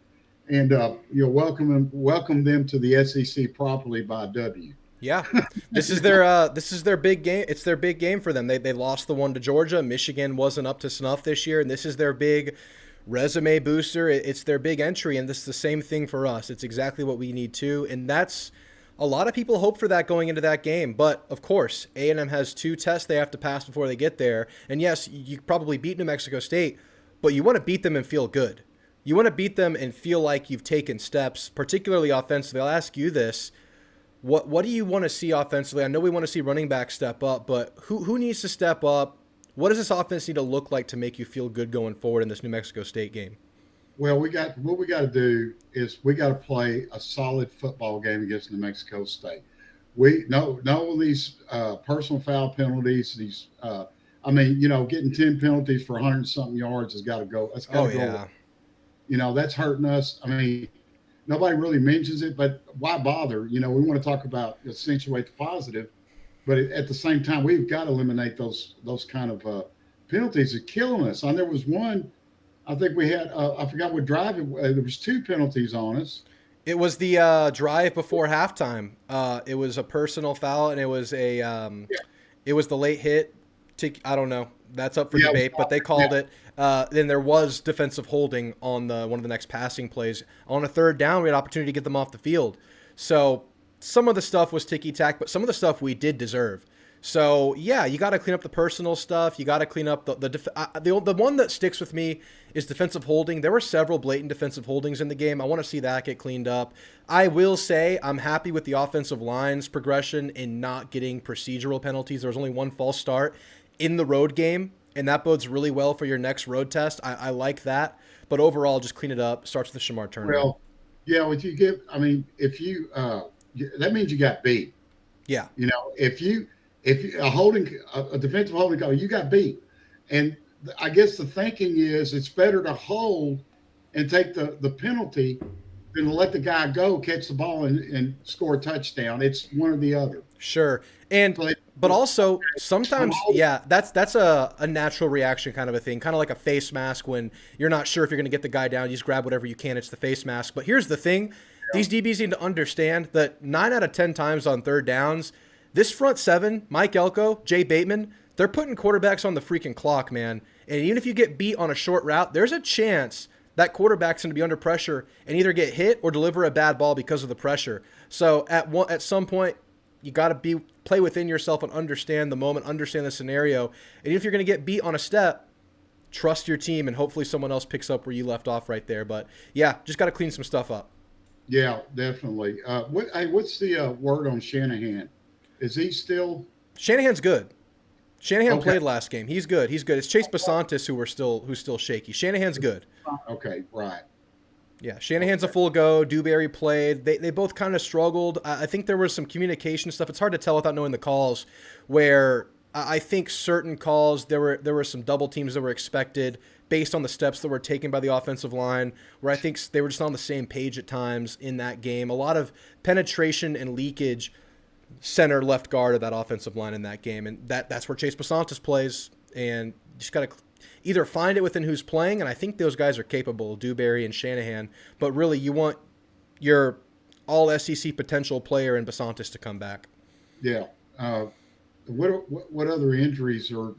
and welcome them to the SEC properly by a W. Yeah, this is their big game. It's their big game for them. They lost the one to Georgia. Michigan wasn't up to snuff this year, and this is their big resume booster. It's their big entry, and this is the same thing for us. It's exactly what we need too, and that's. A lot of people hope for that going into that game, but of course, A&M has 2 tests they have to pass before they get there. And yes, you probably beat New Mexico State, but you want to beat them and feel good. You want to beat them and feel like you've taken steps, particularly offensively. I'll ask you this. What do you want to see offensively? I know we want to see running back step up, but who needs to step up? What does this offense need to look like to make you feel good going forward in this New Mexico State game? Well, what we got to do is we got to play a solid football game against New Mexico State. We no these personal foul penalties. These getting 10 penalties for 100-something yards has got to go. That's got to go. Yeah. That's hurting us. I mean, nobody really mentions it, but why bother? We want to talk about accentuate the positive, but at the same time, we've got to eliminate those kind of penalties that are killing us. And there was one. I think we had, I forgot what drive, there was 2 penalties on us. It was the drive before halftime. It was a personal foul, and it was it was the late hit. I don't know. That's up for debate, but they called it. Then there was defensive holding on one of the next passing plays. On a 3rd down, we had opportunity to get them off the field. So some of the stuff was ticky-tack, but some of the stuff we did deserve. So, yeah, you got to clean up the personal stuff. You got to clean up the one that sticks with me is defensive holding. There were several blatant defensive holdings in the game. I want to see that get cleaned up. I will say I'm happy with the offensive line's progression in not getting procedural penalties. There was only 1 false start in the road game, and that bodes really well for your next road test. I like that. But overall, just clean it up. Starts with the Shamar Turner. Well, yeah, what you give, if you that means you got beat. Yeah. If a defensive holding call, you got beat. And I guess the thinking is it's better to hold and take the penalty than to let the guy go, catch the ball, and score a touchdown. It's one or the other. Sure. But also sometimes, that's a natural reaction kind of a thing, kind of like a face mask when you're not sure if you're going to get the guy down. You just grab whatever you can. It's the face mask. But here's the thing. These DBs need to understand that 9 out of 10 times on third downs, this front seven, Mike Elko, Jay Bateman, they're putting quarterbacks on the freaking clock, man. And even if you get beat on a short route, there's a chance that quarterback's going to be under pressure and either get hit or deliver a bad ball because of the pressure. So at some point, you got to play within yourself and understand the moment, understand the scenario. And if you're going to get beat on a step, trust your team, and hopefully someone else picks up where you left off right there. But yeah, just got to clean some stuff up. Yeah, definitely. What's the word on Shanahan? Is he still? Shanahan's good. Shanahan played last game. He's good. He's good. It's Chase Basantis who's still shaky. Shanahan's good. Okay, right. Yeah, Shanahan's a full go. Dewberry played. They both kind of struggled. I think there was some communication stuff. It's hard to tell without knowing the calls, where I think certain calls, there were some double teams that were expected based on the steps that were taken by the offensive line, where I think they were just on the same page at times in that game. A lot of penetration and leakage, center, left guard of that offensive line in that game, and that's where Chase Basantis plays, and you just got to either find it within who's playing, and I think those guys are capable, Dewberry and Shanahan, but really you want your all-SEC potential player in Basantis to come back. Yeah. What other injuries are?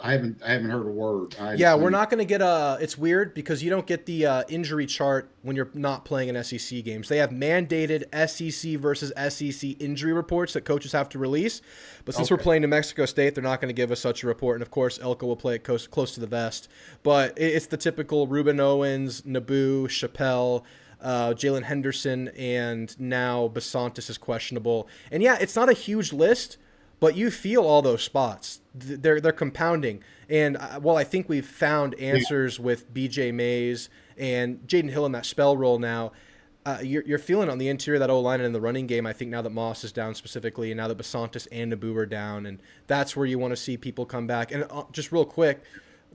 I haven't heard a word. We're not going to get it's weird because you don't get the injury chart when you're not playing in SEC games. They have mandated SEC versus SEC injury reports that coaches have to release. But since we're playing New Mexico State, they're not going to give us such a report. And of course, Elko will play it close to the vest. But it's the typical Ruben Owens, Naboo, Chappelle, Jalen Henderson, and now Basantis is questionable. And yeah, it's not a huge list, but you feel all those spots. They're compounding. And while I think we've found answers with BJ Mays and Jaden Hill in that spell role now, you're feeling on the interior of that O-line and in the running game, I think now that Moss is down specifically, and now that Basantis and Naboo are down, and that's where you want to see people come back. And just real quick,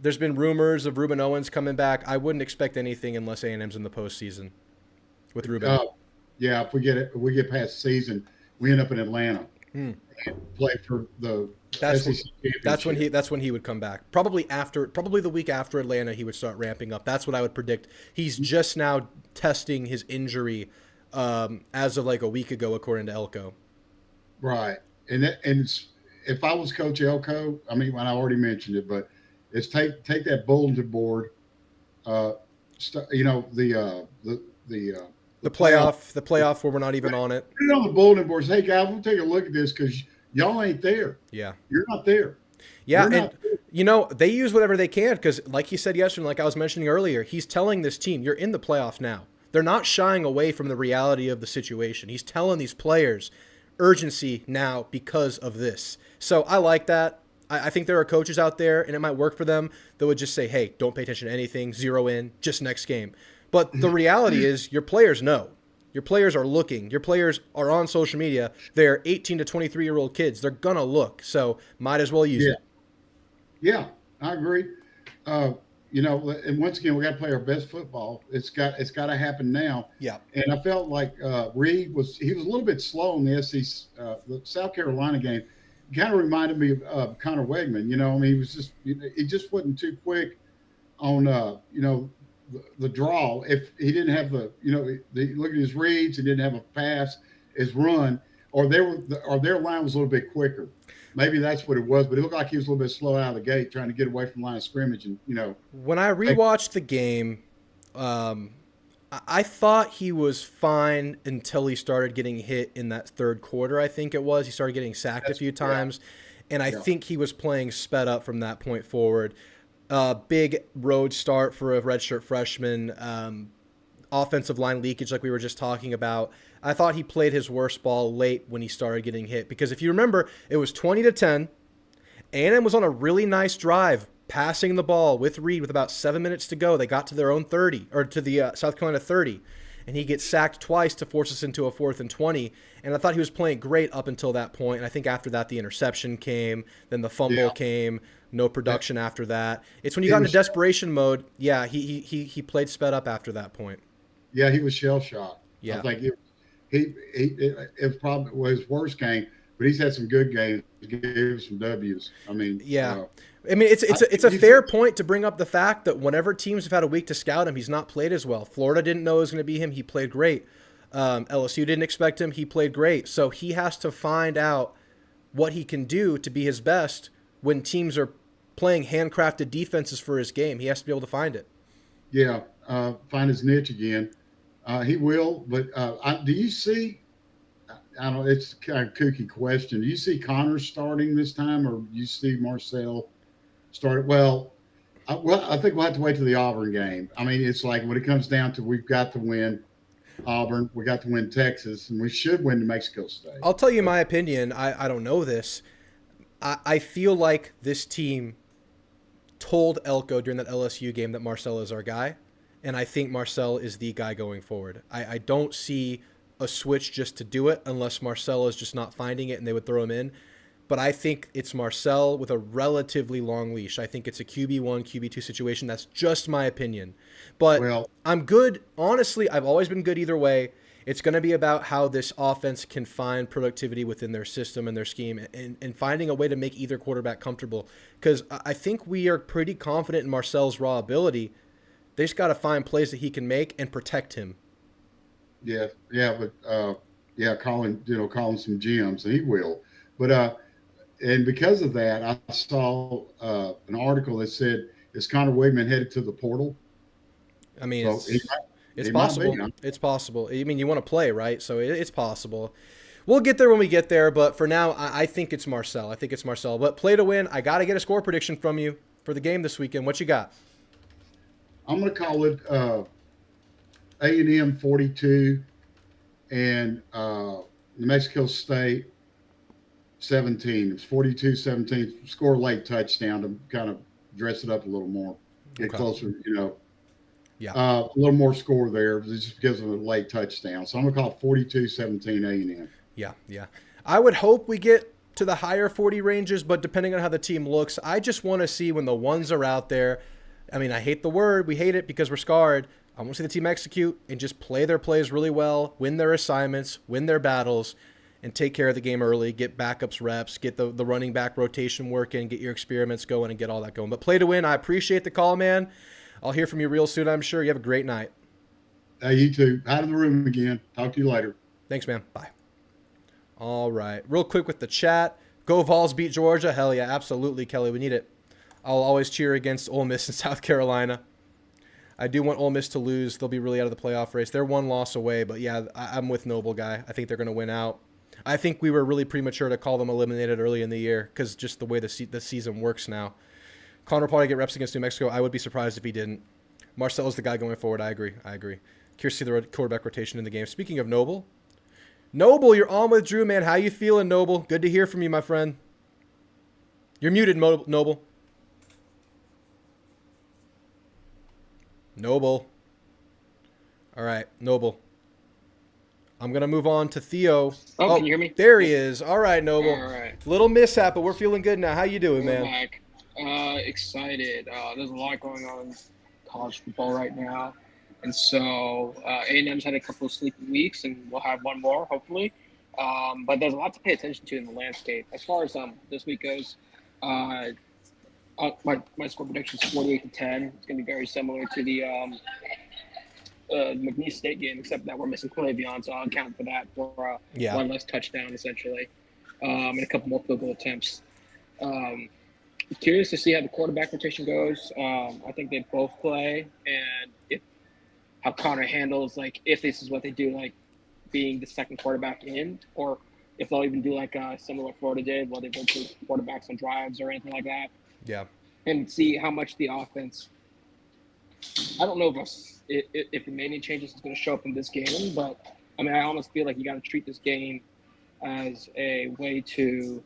there's been rumors of Ruben Owens coming back. I wouldn't expect anything unless A&M's in the postseason with Ruben. Yeah, if we get past the season, we end up in Atlanta. And play for the SEC championship. That's when he would come back. Probably the week after Atlanta, he would start ramping up. That's what I would predict. He's just now testing his injury as of like a week ago, according to Elko. Right, and if I was Coach Elko, I mean, I already mentioned it, but it's take that bulletin board, the playoff where we're not even on it. Put it on the bulletin board. Say, hey guys, we'll take a look at this because y'all ain't there. Yeah, you're not there. Yeah, they use whatever they can because, like you said yesterday, like I was mentioning earlier, he's telling this team, you're in the playoff now. They're not shying away from the reality of the situation. He's telling these players urgency now because of this. So I like that. I think there are coaches out there, and it might work for them, that would just say, hey, don't pay attention to anything, zero in, just next game. But the reality is your players know. Your players are looking. Your players are on social media. They're 18 to 23-year-old kids. They're going to look. So might as well use it. Yeah, I agree. And once again, we got to play our best football. It's got to happen now. Yeah. And I felt like Reed was a little bit slow in the SEC, the South Carolina game. Kind of reminded me of Connor Wegman. He just wasn't too quick on the draw. If he didn't have look at his reads, he didn't have a pass, his run, or their line was a little bit quicker. Maybe that's what it was, but it looked like he was a little bit slow out of the gate, trying to get away from the line of scrimmage. And when I rewatched the game, I thought he was fine until he started getting hit in that third quarter. I think it was. He started getting sacked a few times, and I think he was playing sped up from that point forward. Big road start for a redshirt freshman. Offensive line leakage like we were just talking about. I thought he played his worst ball late when he started getting hit because if you remember, it was 20-10. A&M was on a really nice drive, passing the ball with Reed with about 7 minutes to go. They got to their own 30, or to the South Carolina 30, and he gets sacked twice to force us into a 4th and 20. And I thought he was playing great up until that point. And I think after that, the interception came, then the fumble came. No production after that. It's when you got into desperation mode. Yeah, he played sped up after that point. Yeah, he was shell shocked. Yeah, I think it probably was his worst game, but he's had some good games. He gave some W's. I mean, it's a fair point to bring up the fact that whenever teams have had a week to scout him, he's not played as well. Florida didn't know it was going to be him. He played great. LSU didn't expect him. He played great. So he has to find out what he can do to be his best when teams are playing handcrafted defenses for his game. He has to be able to find it. Yeah, find his niche again. He will, but do you see? I don't know. It's kind of a kooky question. Do you see Connor starting this time, or do you see Marcel start? Well, I think we'll have to wait till the Auburn game. I mean, it's like when it comes down to we've got to win Auburn, we got to win Texas, and we should win New Mexico State. I'll tell you my opinion. I don't know this. I feel like this team told Elko during that LSU game that Marcel is our guy, and I think Marcel is the guy going forward. I don't see a switch just to do it unless Marcel is just not finding it and they would throw him in. But I think it's Marcel with a relatively long leash. I think it's a QB1, QB2 situation. That's just my opinion. But I'm good. Honestly, I've always been good either way. It's going to be about how this offense can find productivity within their system and their scheme and finding a way to make either quarterback comfortable. Because I think we are pretty confident in Marcel's raw ability. They just got to find plays that he can make and protect him. Yeah, but calling some gems, and he will. But and because of that, I saw an article that said, "Is Connor Wigman headed to the portal?" I mean, it's possible. It's possible. I mean, you want to play, right? So it's possible. We'll get there when we get there, but for now, I think it's Marcel. But play to win. I got to get a score prediction from you for the game this weekend. What you got? I'm going to call it A&M 42 and New Mexico State 17. It's 42-17. Score a late touchdown to kind of dress it up a little more, get closer, Yeah. A little more score there just because of a late touchdown. So I'm going to call it 42-17 A&M. Yeah. I would hope we get to the higher 40 ranges, but depending on how the team looks, I just want to see when the ones are out there. I mean, I hate the word. We hate it because we're scarred. I want to see the team execute and just play their plays really well, win their assignments, win their battles, and take care of the game early, get backups reps, get the running back rotation working, get your experiments going, and get all that going. But play to win. I appreciate the call, man. I'll hear from you real soon, I'm sure. You have a great night. Hey, you too. Out of the room again. Talk to you later. Thanks, man. Bye. All right. Real quick with the chat. Go Vols beat Georgia. Hell yeah, absolutely, Kelly. We need it. I'll always cheer against Ole Miss in South Carolina. I do want Ole Miss to lose. They'll be really out of the playoff race. They're one loss away, but yeah, I'm with Noble Guy. I think they're going to win out. I think we were really premature to call them eliminated early in the year because just the way the season works now. Connor will probably get reps against New Mexico. I would be surprised if he didn't. Marcel is the guy going forward. I agree. Curious to see the quarterback rotation in the game. Speaking of Noble, you're on with Drew, man. How you feeling, Noble? Good to hear from you, my friend. You're muted, Noble. Noble. All right, Noble. I'm going to move on to Theo. Oh, can you hear me? There he is. All right, Noble. All right. Little mishap, but we're feeling good now. How you doing, man? Back. Excited. There's a lot going on in college football right now. And so A&M's had a couple of sleepy weeks, and we'll have one more, hopefully. But there's a lot to pay attention to in the landscape. As far as this week goes, my score prediction is 48-10. It's going to be very similar to the McNeese State game, except that we're missing Quavion, so I'll account for that for one less touchdown, essentially, and a couple more field goal attempts. Curious to see how the quarterback rotation goes. I think they both play, and how Connor handles, if this is what they do, being the second quarterback in, or if they'll even do similar Florida did, where they go to quarterbacks on drives or anything like that. Yeah. And see how much the offense. I don't know if the many changes is going to show up in this game, but I mean, I almost feel like you got to treat this game as a way to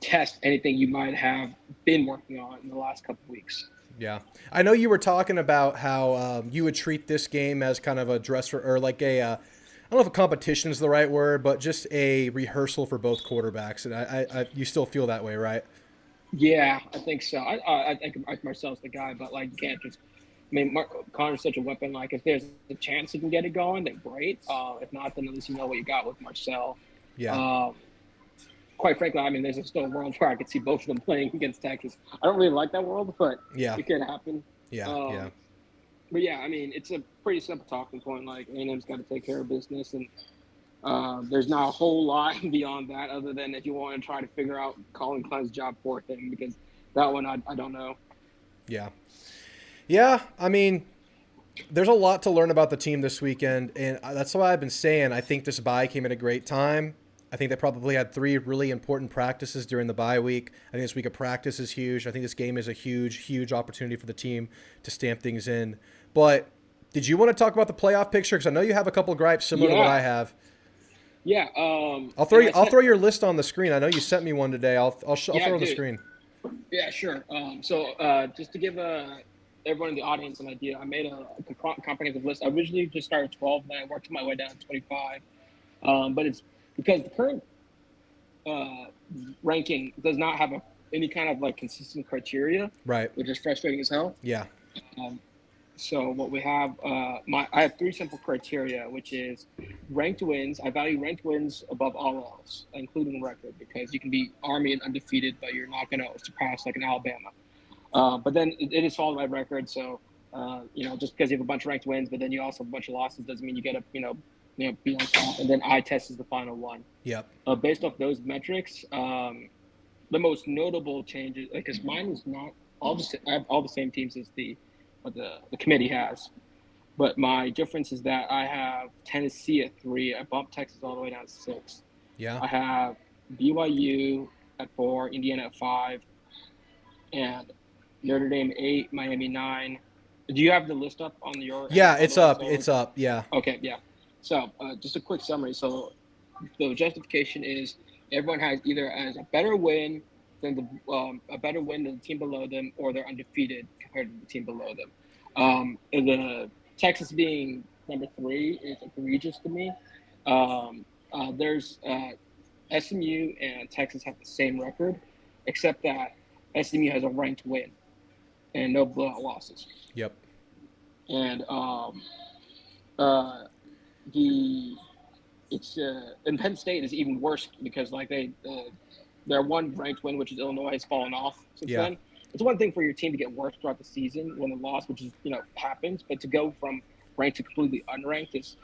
test anything you might have been working on in the last couple of weeks. Yeah. I know you were talking about how you would treat this game as kind of a dress or I don't know if a competition is the right word, but just a rehearsal for both quarterbacks. And I you still feel that way, right? Yeah, I think so. I think Marcel's the guy, but you can't just. I mean, Connor's such a weapon. If there's a chance he can get it going, then great. If not, then at least you know what you got with Marcel. Yeah. Quite frankly, I mean, there's still a world where I could see both of them playing against Texas. I don't really like that world, but it could happen. Yeah. But yeah, I mean, it's a pretty simple talking point. Like A&M's got to take care of business, and there's not a whole lot beyond that, other than if you want to try to figure out Colin Klein's job for him, because that one I don't know. Yeah. Yeah, I mean, there's a lot to learn about the team this weekend, and that's why I've been saying I think this bye came at a great time. I think they probably had 3 really important practices during the bye week. I think this week of practice is huge. I think this game is a huge, huge opportunity for the team to stamp things in. But did you want to talk about the playoff picture? Because I know you have a couple of gripes similar to what I have. Yeah. I'll throw your list on the screen. I know you sent me one today. I'll throw it on the screen. Yeah, sure. So just to give everyone in the audience an idea, I made a comprehensive list. I originally just started 12, then I worked my way down to 25. But it's because the current ranking does not have any kind of like consistent criteria, right? Which is frustrating as hell. Yeah. So what we have, I have 3 simple criteria, which is ranked wins. I value ranked wins above all else, including record, because you can be Army and undefeated, but you're not going to surpass like an Alabama. But then it is followed by record. So, just because you have a bunch of ranked wins, but then you also have a bunch of losses doesn't mean you get be on top. And then eye test is the final one. Yep. Based off those metrics, the most notable changes, because mine is not I have all the same teams as the committee has, but my difference is that I have Tennessee at 3. I bumped Texas all the way down to 6. Yeah. I have BYU at 4, Indiana at 5, and Notre Dame 8, Miami 9. Do you have the list up on your? Yeah, it's up. It's up. Yeah. Okay. Yeah. So just a quick summary. So the justification is everyone has either as a better win than the team below them, or they're undefeated compared to the team below them. And the Texas being number 3 is egregious to me. There's SMU and Texas have the same record, except that SMU has a ranked win and no blowout losses. Yep. And and Penn State is even worse because like their one ranked win, which is Illinois, has fallen off since then. It's one thing for your team to get worse throughout the season when a loss, which is happens, but to go from ranked to completely unranked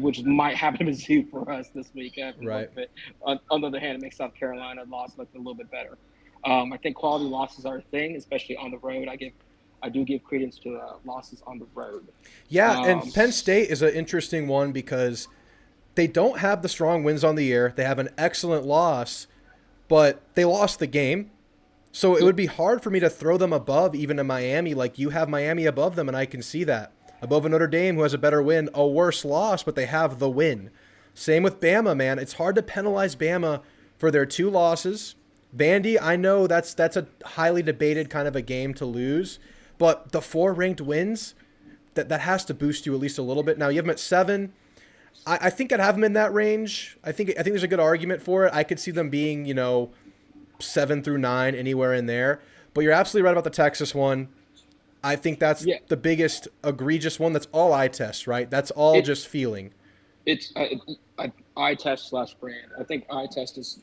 which might happen to Mizzou for us this week. Right. But on the other hand, it makes South Carolina loss look a little bit better. I think quality losses are a thing, especially on the road. I do give credence to losses on the road. Yeah, and Penn State is an interesting one because they don't have the strong wins on the year. They have an excellent loss, but they lost the game. So it would be hard for me to throw them above even a Miami. Like you have Miami above them, and I can see that. Above a Notre Dame who has a better win, a worse loss, but they have the win. Same with Bama, man. It's hard to penalize Bama for their 2 losses. Vandy, I know that's a highly debated kind of a game to lose, but the 4 ranked wins, that has to boost you at least a little bit. Now you have them at 7. I think I'd have them in that range. I think there's a good argument for it. I could see them being 7 through 9, anywhere in there. But you're absolutely right about the Texas one. I think that's the biggest egregious one. That's all eye test, right? That's all just feeling. It's eye test / brand. I think eye test is,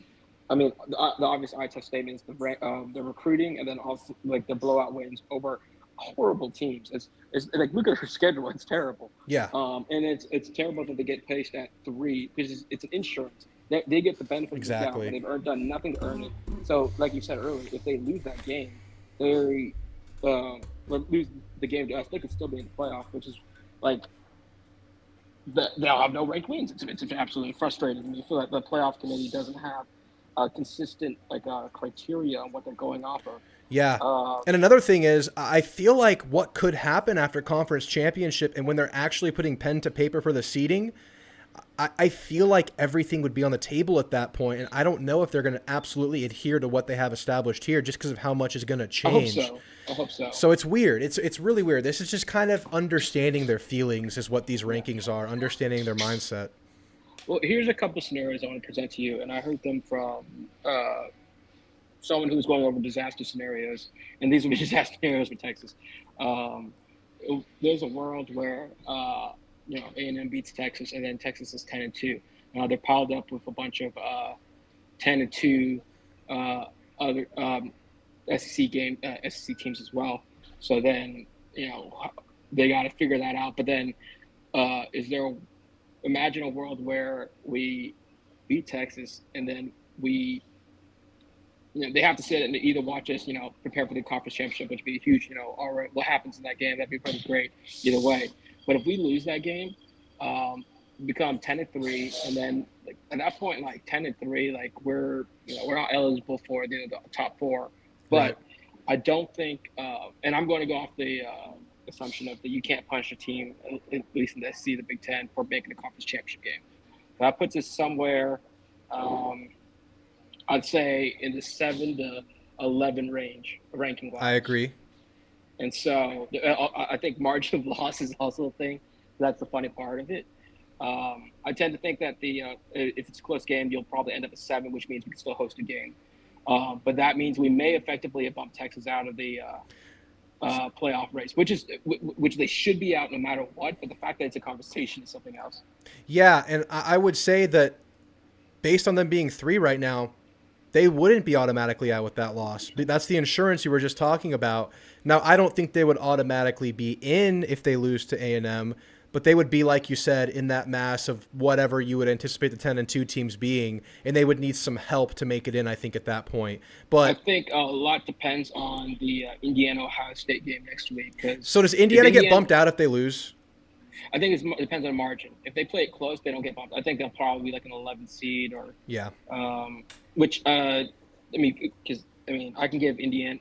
the obvious eye test statement is the recruiting, and then also like the blowout wins over horrible teams. It's like, look at her schedule. It's terrible. Yeah. And it's terrible that they get placed at 3 because it's an insurance. They get the benefit exactly. of the doubt, they've done nothing to earn it. So, like you said earlier, if they lose that game, they lose the game to us, they could still be in the playoff, which is like they'll have no ranked wins. It's absolutely frustrating to me. I feel like the playoff committee doesn't have a consistent criteria on what they're going off of. Yeah. And another thing is, I feel like what could happen after conference championship and when they're actually putting pen to paper for the seeding, I feel like everything would be on the table at that point, and I don't know if they're going to absolutely adhere to what they have established here just because of how much is going to change. I hope so. So it's weird. It's really weird. This is just kind of understanding their feelings is what these rankings are, understanding their mindset. Well, here's a couple scenarios I want to present to you, and I heard them from someone who's going over disaster scenarios, and these would be disaster scenarios for Texas. There's a world where A&M beats Texas, and then Texas is 10-2. They're piled up with a bunch of 10-2 other SEC teams as well. So then, they got to figure that out. But then, imagine a world where we beat Texas and then they have to sit and either watch us, prepare for the conference championship, which would be huge, all right, what happens in that game? That'd be pretty great either way. But if we lose that game, become 10-3, and then at that point, 10-3, we're not eligible for the top 4. But right. I don't think, and I'm going to go off the assumption of that you can't punish a team, at least in the SEC, the Big Ten, for making a conference championship game. So that puts us somewhere, I'd say, in the 7 to 11 range, ranking wise. I agree. And so I think margin of loss is also a thing. That's the funny part of it. I tend to think that if it's a close game, you'll probably end up at 7, which means we can still host a game. But that means we may effectively bump Texas out of the playoff race, which they should be out no matter what. But the fact that it's a conversation is something else. Yeah, and I would say that based on them being 3 right now, they wouldn't be automatically out with that loss. That's the insurance you were just talking about. Now, I don't think they would automatically be in if they lose to A&M, but they would be, like you said, in that mass of whatever you would anticipate the 10-2 teams being, and they would need some help to make it in, I think, at that point. But I think a lot depends on the Indiana-Ohio State game next week. So does Indiana get bumped out if they lose? I think it depends on margin. If they play it close, they don't get bumped. I think they'll probably be an 11th seed or which I can give Indiana.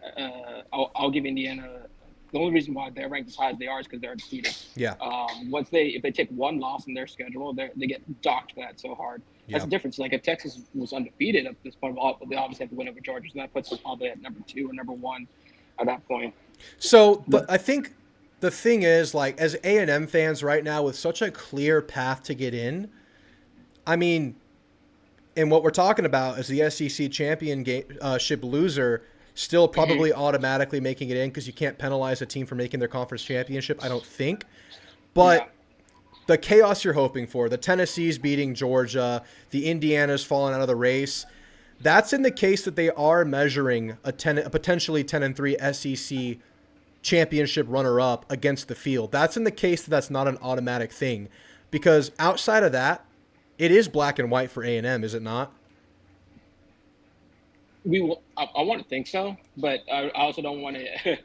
I'll give Indiana. The only reason why they're ranked as high as they are is because they're undefeated. Yeah. If they take one loss in their schedule, they get docked for that so hard. That's the difference. If Texas was undefeated at this point, they obviously have to win over Georgia, so that puts them probably at number 2 or number 1 at that point. So, I think the thing is, as A&M fans right now, with such a clear path to get in, I mean, and what we're talking about is the SEC championship loser still probably automatically making it in because you can't penalize a team for making their conference championship, I don't think. But the chaos you're hoping for, the Tennessee's beating Georgia, the Indiana's falling out of the race, that's in the case that they are measuring a potentially 10-3 SEC championship runner-up against the field. That's in the case that's not an automatic thing. Because outside of that, it is black and white for A&M, is it not? I want to think so, but I also don't want to.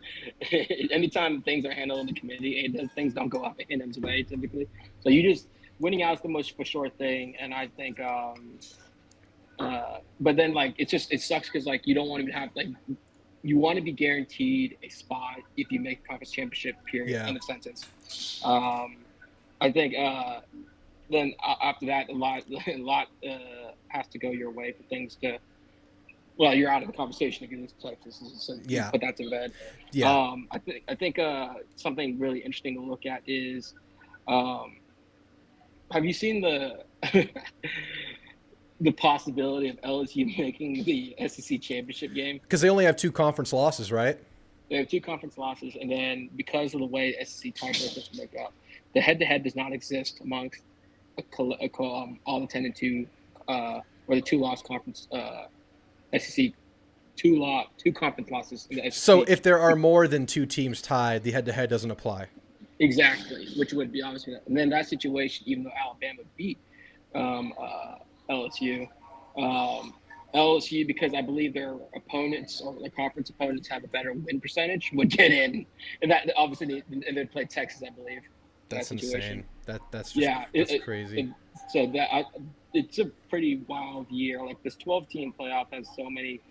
Anytime things are handled in the committee, things don't go up A&M's way typically. So winning out is the most for sure thing, and I think. But then it sucks because you don't want to have you want to be guaranteed a spot if you make conference championship. Period. In a sentence. I think then after that, a lot has to go your way for things to. Well, you're out of the conversation against Texas, so put that to bed. Yeah. I think something really interesting to look at is, have you seen the the possibility of LSU making the SEC championship game? Because they only have 2 conference losses, right? They have 2 conference losses, and then because of the way SEC tiebreakers make up, the head-to-head does not exist amongst all the 10-2 or the 2-loss conference. SEC 2 conference losses in the SEC. So if there are more than 2 teams tied, the head-to-head doesn't apply. Exactly, which would be obviously. And then that situation, even though Alabama beat LSU, because I believe their opponents or the conference opponents have a better win percentage, would get in, and that obviously and then play Texas, I believe. That's insane. That's crazy. So it's a pretty wild year. This 12-team playoff has so many.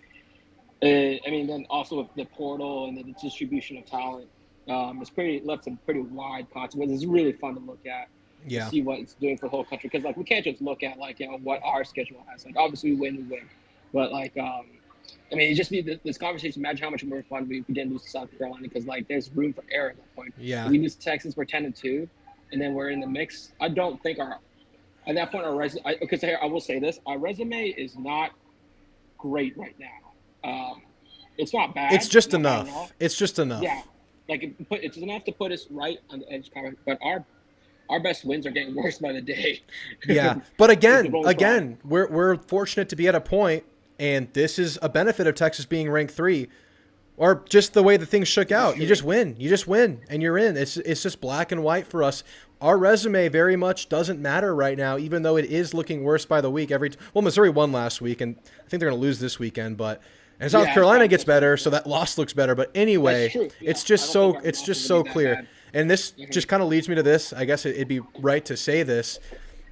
Then also with the portal and the distribution of talent, it's left some pretty wide consequences. It's really fun to look at. To see what it's doing for the whole country, because we can't just look at what our schedule has. Obviously we win, but it just be this conversation. Imagine how much more fun we didn't lose to South Carolina, because there's room for error at that point. Yeah, we lose to Texas, we're 10-2, and then we're in the mix. I don't think at that point our resume. Because I will say this: our resume is not great right now. It's not bad. It's just enough. It's just enough. Yeah, it's enough to put us right on the edge. But our best wins are getting worse by the day. Yeah, but again, we're fortunate to be at a point, and this is a benefit of Texas being ranked 3, Or just the way the things shook out. True. You just win. You just win, and you're in. It's just black and white for us. Our resume very much doesn't matter right now, even though it is looking worse by the week. Well, Missouri won last week, and I think they're going to lose this weekend. And South Carolina gets better, so that loss looks better. But anyway, it's just so clear. Bad. And this just kind of leads me to this. I guess it'd be right to say this.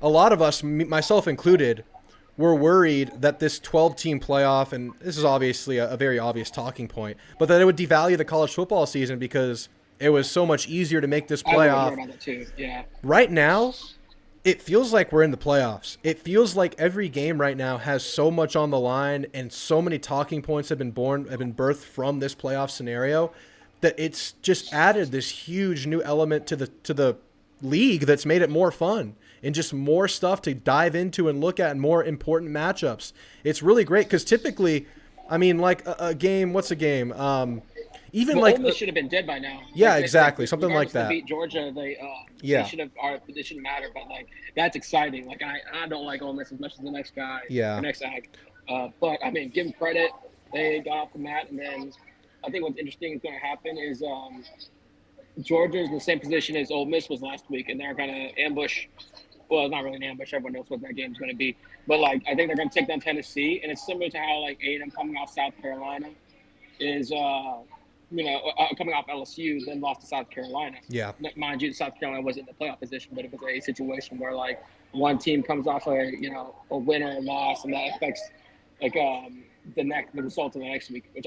A lot of us, myself included, we're worried that this 12-team playoff, and this is obviously a very obvious talking point, but that it would devalue the college football season because it was so much easier to make this playoff. About that too. Yeah. Right now, it feels like we're in the playoffs. It feels like every game right now has so much on the line, and so many talking points have been birthed from this playoff scenario that it's just added this huge new element to the league that's made it more fun. And just more stuff to dive into and look at, and more important matchups. It's really great because typically, I mean, like a game. What's a game? Even well, like Ole Miss should have been dead by now. Yeah, exactly. Something like that. They beat Georgia. They should have. It shouldn't matter, but like that's exciting. Like I don't like Ole Miss as much as the next guy. Yeah. The next Ag. But I mean, give them credit. They got off the mat, and then I think what's interesting is going to happen is Georgia's in the same position as Ole Miss was last week, and they're going to ambush. Well, not really an ambush. Everyone knows what that game's going to be. But, like, I think they're going to take down Tennessee. And it's similar to how, like, A&M coming off South Carolina is, coming off LSU, then lost to South Carolina. Yeah. Mind you, South Carolina wasn't in the playoff position, but it was a situation where, like, one team comes off a win or a loss, and that affects, like, the result of the next week, which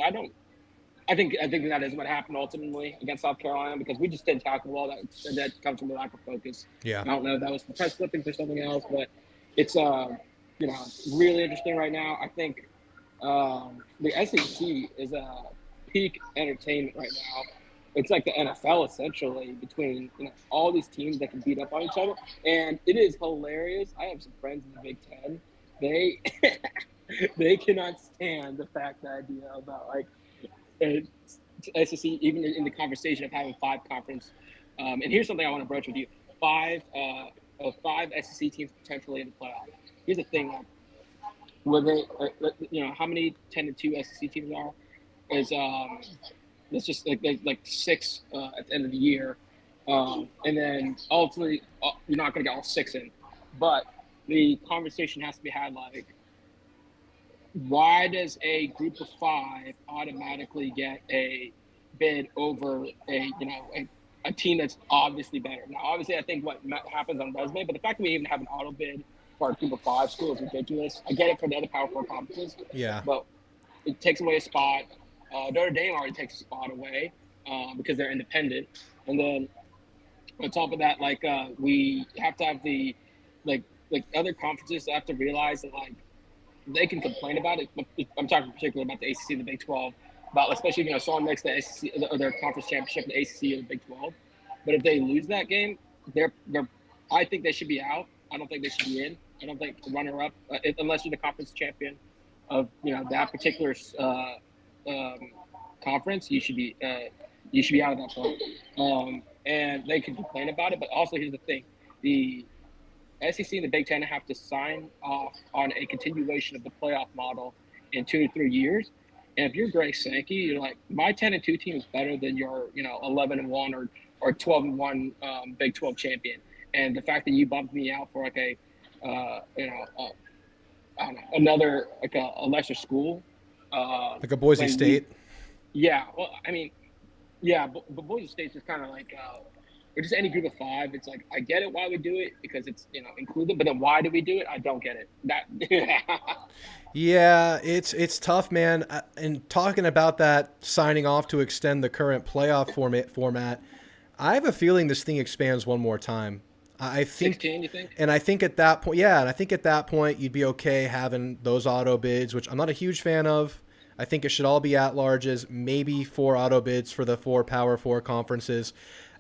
I think that is what happened ultimately against South Carolina because we just didn't tackle well. That comes from a lack of focus. Yeah. I don't know if that was for press clippings or something else, but it's really interesting right now. I think the SEC is peak entertainment right now. It's like the NFL essentially between all these teams that can beat up on each other, and it is hilarious. I have some friends in the Big Ten. They cannot stand the idea about like. SEC, even in the conversation of having 5 conference, and here's something I want to broach with you: 5 SEC teams potentially in the playoff. Here's the thing: how many 10-2 SEC teams are? Is let's just like 6 at the end of the year, and then ultimately you're not going to get all 6 in, but the conversation has to be had like. Why does a group of 5 automatically get a bid over a team that's obviously better? Now, obviously, I think what happens on resume, but the fact that we even have an auto bid for a group of 5 school is ridiculous. I get it for the other Power 4 conferences. Yeah. But it takes away a spot. Notre Dame already takes a spot away because they're independent. And then on top of that, we have to have the like other conferences have to realize that they can complain about it. I'm talking particularly about the ACC and the Big 12, about especially someone makes the ACC or their conference championship, the ACC or the Big 12. But if they lose that game, I think they should be out. I don't think they should be in. I don't think the runner-up, unless you're the conference champion of that particular conference, you should be out at that point. And they can complain about it, but also here's the thing: the SEC and the Big Ten have to sign off on a continuation of the playoff model in 2 to 3 years. And if you're Greg Sankey, you're like, my 10-2 team is better than your 11-1 or 12-1 Big 12 champion. And the fact that you bumped me out for I don't know, another a lesser school, like a Boise State. Yeah, well, I mean, yeah, but Boise State's just kind of like. Or just any group of 5, it's like I get it why we do it because it's included, but then why do we do it? I don't get it. Yeah, it's tough, man. And talking about that signing off to extend the current playoff format, I have a feeling this thing expands one more time. I think 16, you think? And I think at that point, you'd be okay having those auto bids, which I'm not a huge fan of. I think it should all be at-larges, maybe 4 auto bids for the 4 Power 4 conferences.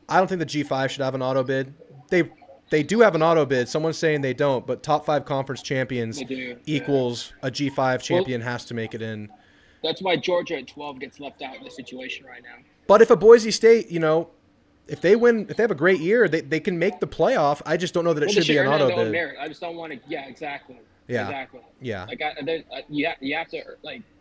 I don't think the G5 should have an auto bid. They do have an auto bid. Someone's saying they don't, but top 5 conference champions equals a G5 champion has to make it in. That's why Georgia at 12 gets left out in the situation right now. But if a Boise State, if they have a great year, they can make the playoff. I just don't know that it should be an auto bid. Merit. I just don't want to. Yeah, exactly. Yeah. Exactly. Yeah. You have to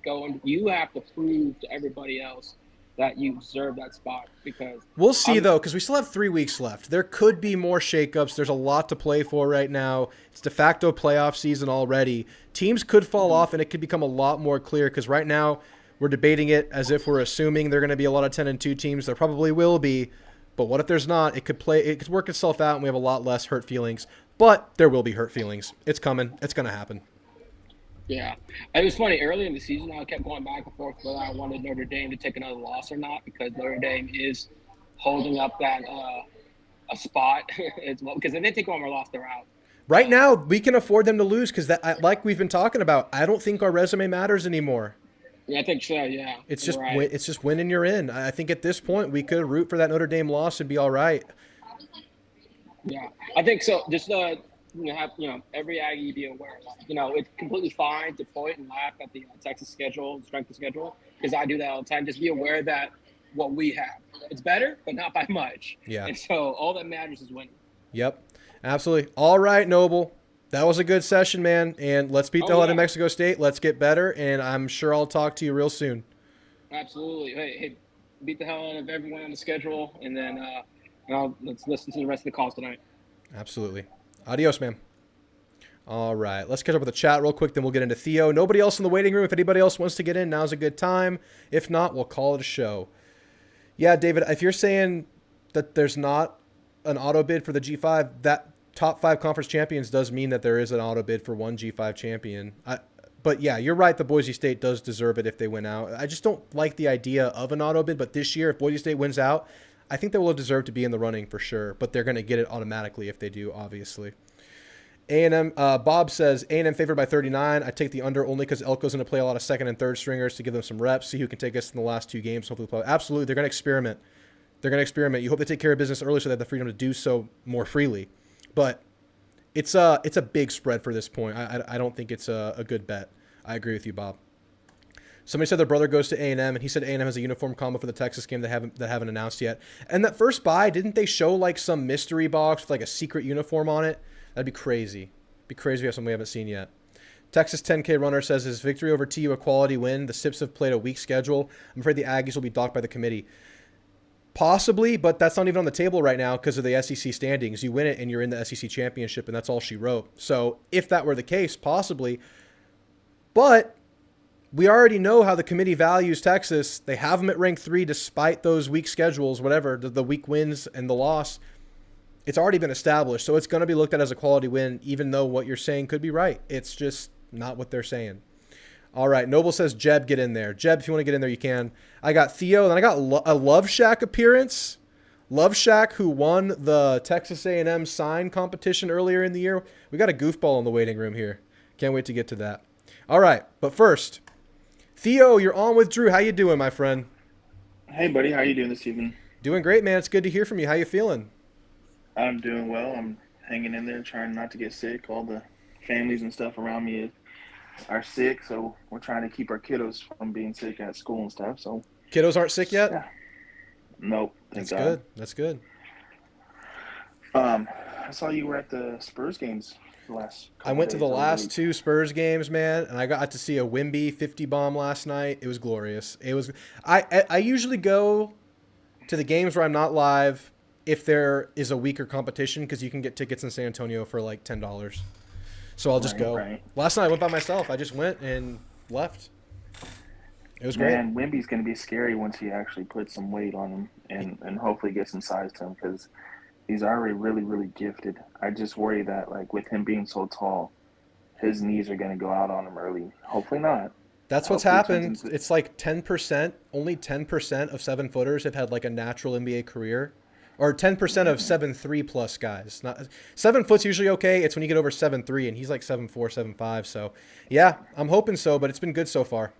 go and you have to prove to everybody else that you deserve that spot because we'll see though, because we still have 3 weeks left. There could be more shakeups. There's a lot to play for right now. It's de facto playoff season already. Teams could fall off, and it could become a lot more clear because right now we're debating it as if we're assuming there are going to be a lot of 10-2 teams. There probably will be, but what if there's not? It could work itself out, and we have a lot less hurt feelings. But there will be hurt feelings. It's coming. It's going to happen. Yeah. It was funny. Early in the season, I kept going back and forth whether I wanted Notre Dame to take another loss or not because Notre Dame is holding up that a spot as well. Because if they take one more loss, they're out. Right now, we can afford them to lose because, like we've been talking about, I don't think our resume matters anymore. Yeah, I think so, yeah. It's just winning you're in. I think at this point, we could root for that Notre Dame loss and be all right. Yeah, I think so. Just have every Aggie be aware. It's completely fine to point and laugh at the Texas schedule, strength of schedule, because I do that all the time. Just be aware that what we have, it's better, but not by much. Yeah. And so all that matters is winning. Yep, absolutely. All right, Noble. That was a good session, man. And let's beat the hell out of Mexico State. Let's get better, and I'm sure I'll talk to you real soon. Absolutely. Hey, beat the hell out of everyone on the schedule, and then let's listen to the rest of the calls tonight. Absolutely. Adios, man. All right. Let's catch up with the chat real quick, then we'll get into Theo. Nobody else in the waiting room. If anybody else wants to get in, now's a good time. If not, we'll call it a show. Yeah, David, if you're saying that there's not an auto bid for the G5, that top 5 conference champions does mean that there is an auto bid for one G5 champion. But yeah, you're right. The Boise State does deserve it if they win out. I just don't like the idea of an auto bid. But this year, if Boise State wins out, I think they will deserve to be in the running for sure. But they're going to get it automatically if they do, obviously. A&M, Bob says, A&M favored by 39. I take the under only because Elko's going to play a lot of second and third stringers to give them some reps, see who can take us in the last 2 games. Hopefully, play. Absolutely, they're going to experiment. You hope they take care of business early so they have the freedom to do so more freely. But it's a big spread for this point. I don't think it's a good bet. I agree with you, Bob. Somebody said their brother goes to A&M, and he said A&M has a uniform combo for the Texas game that haven't announced yet. And that first buy, didn't they show like some mystery box with like a secret uniform on it? That'd be crazy. It'd be crazy if we have something we haven't seen yet. Texas 10K runner says, is victory over TU a quality win? The Sips have played a weak schedule. I'm afraid the Aggies will be docked by the committee. Possibly, but that's not even on the table right now because of the SEC standings. You win it and you're in the SEC championship, and that's all she wrote. So if that were the case, possibly. But we already know how the committee values Texas. They have them at rank 3 despite those weak schedules, whatever, the weak wins and the loss. It's already been established, so it's going to be looked at as a quality win, even though what you're saying could be right. It's just not what they're saying. All right, Noble says, Jeb, get in there. Jeb, if you want to get in there, you can. I got Theo, then I got a Love Shack appearance. Love Shack, who won the Texas A&M sign competition earlier in the year. We got a goofball in the waiting room here. Can't wait to get to that. All right, but first, Theo, you're on with Drew. How you doing, my friend? Hey, buddy. How you doing this evening? Doing great, man. It's good to hear from you. How you feeling? I'm doing well. I'm hanging in there, trying not to get sick. All the families and stuff around me are sick, so we're trying to keep our kiddos from being sick at school and stuff. So kiddos aren't sick yet? Yeah. Nope. That's good. That's good. I saw you were at the Spurs games last. I went to the last 2 Spurs games, man, and I got to see a Wimby 50 bomb last night. It was glorious. It was. I usually go to the games where I'm not live if there is a weaker competition because you can get tickets in San Antonio for like $10. So I'll just go. Right. Last night I went by myself. I just went and left. It was great. Man, Wimby's going to be scary once he actually puts some weight on him and hopefully get some size to him because he's already really, really gifted. I just worry that like with him being so tall, his knees are going to go out on him early. Hopefully not. That's what's happened. It's like 10%, only 10% of 7-footers have had like a natural NBA career. Or 10% of 7'3" plus guys. 7 foot's usually okay. It's when you get over 7'3", and he's like 7'4", 7'5". So, yeah, I'm hoping so, but it's been good so far.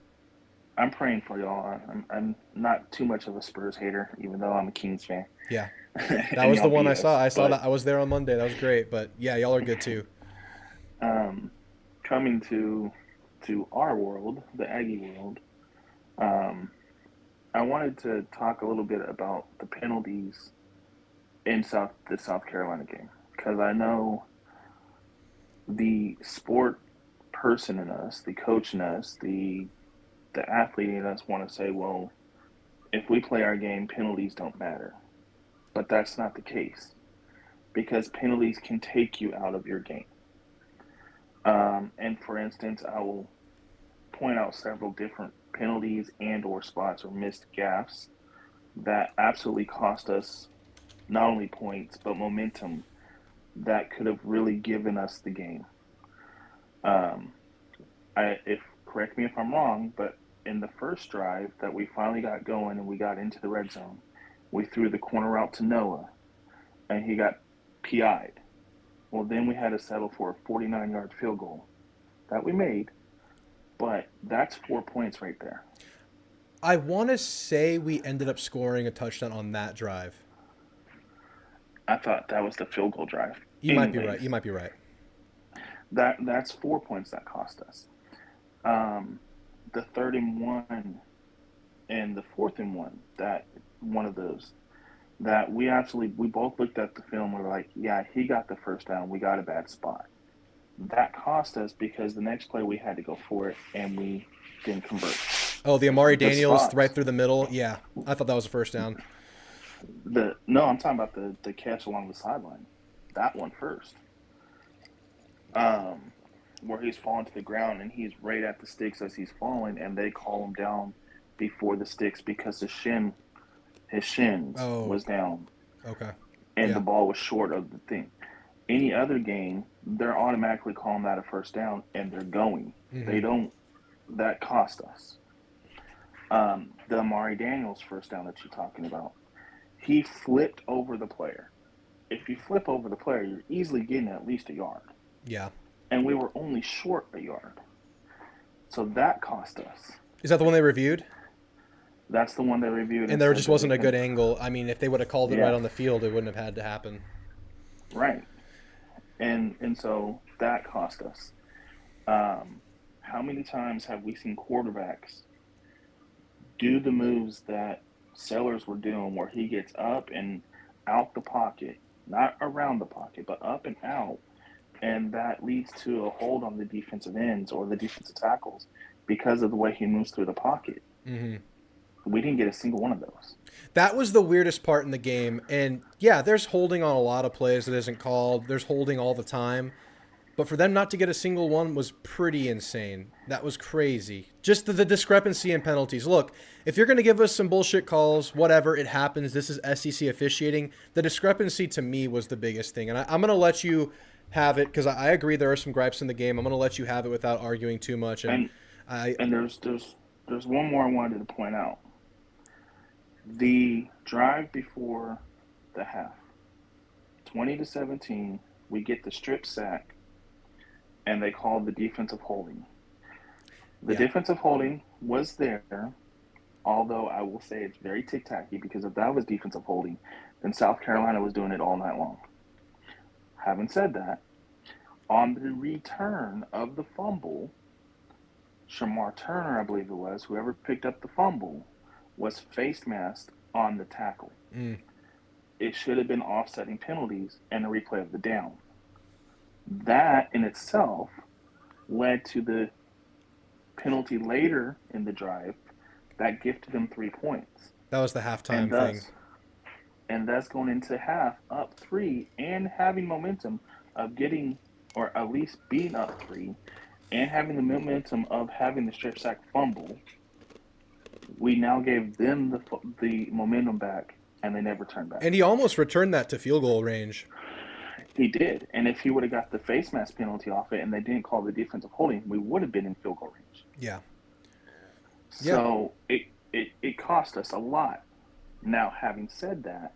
I'm praying for y'all. I'm not too much of a Spurs hater, even though I'm a Kings fan. Yeah, that was the one I saw. I saw that. I was there on Monday. That was great. But, yeah, y'all are good too. Coming to our world, the Aggie world, I wanted to talk a little bit about the penalties in the South Carolina game because I know the sport person in us, the coach in us, the athlete in us want to say, well, if we play our game, penalties don't matter. But that's not the case because penalties can take you out of your game. And for instance, I will point out several different penalties and or spots or missed gaffes that absolutely cost us not only points but momentum that could have really given us the game. Correct me if I'm wrong, but in the first drive that we finally got going and we got into the red zone, we threw the corner route to Noah, and he got PI'd. Well, then we had to settle for a 49-yard field goal that we made, but that's 4 points right there. I want to say we ended up scoring a touchdown on that drive. I thought that was the field goal drive. You might be right. That's 4 points that cost us. The 3rd and 1 and the 4th and 1, that one of those that we both looked at the film and were like, yeah, he got the first down. We got a bad spot. That cost us because the next play we had to go for it and we didn't convert. Oh, the Amari Daniels right through the middle. Yeah, I thought that was a first down. No, I'm talking about the catch along the sideline. That one first. Where he's falling to the ground and he's right at the sticks as he's falling, and they call him down before the sticks because his shins was down. Okay. And the ball was short of the thing. Any other game, they're automatically calling that a first down, and they're going. Mm-hmm. They don't. That cost us. The Amari Daniels first down that you're talking about, he flipped over the player. If you flip over the player, you're easily getting at least a yard. Yeah. And we were only short a yard. So that cost us. Is that the one they reviewed? That's the one they reviewed. And there just wasn't a good angle. I mean, if they would have called it right on the field, it wouldn't have had to happen. Right. And so that cost us. How many times have we seen quarterbacks do the moves that Sellers were doing where he gets up and out the pocket, not around the pocket, but up and out, and that leads to a hold on the defensive ends or the defensive tackles because of the way he moves through the pocket. Mm-hmm. We didn't get a single one of those. That was the weirdest part in the game. And, yeah, there's holding on a lot of plays that isn't called. There's holding all the time. But for them not to get a single one was pretty insane. That was crazy. Just the discrepancy in penalties. Look, if you're going to give us some bullshit calls, whatever, it happens. This is SEC officiating. The discrepancy to me was the biggest thing. And I'm going to let you have it because I agree there are some gripes in the game. I'm going to let you have it without arguing too much. And there's one more I wanted to point out. The drive before the half, 20-17, we get the strip sack, and they called the defensive holding. The defensive holding was there, although I will say it's very tic-tacky because if that was defensive holding, then South Carolina was doing it all night long. Having said that, on the return of the fumble, Shamar Turner, I believe it was, whoever picked up the fumble, was face masked on the tackle. Mm. It should have been offsetting penalties and a replay of the down. That in itself led to the penalty later in the drive that gifted them 3 points. That was the halftime thing. And that's going into half up 3 and having momentum of getting, or at least being up 3 and having the momentum of having the strip sack fumble. We now gave them the momentum back, and they never turned back. And he almost returned that to field goal range. He did. And if he would have got the face mask penalty off it and they didn't call the defensive holding, we would have been in field goal range. Yeah. So it cost us a lot. Now, having said that,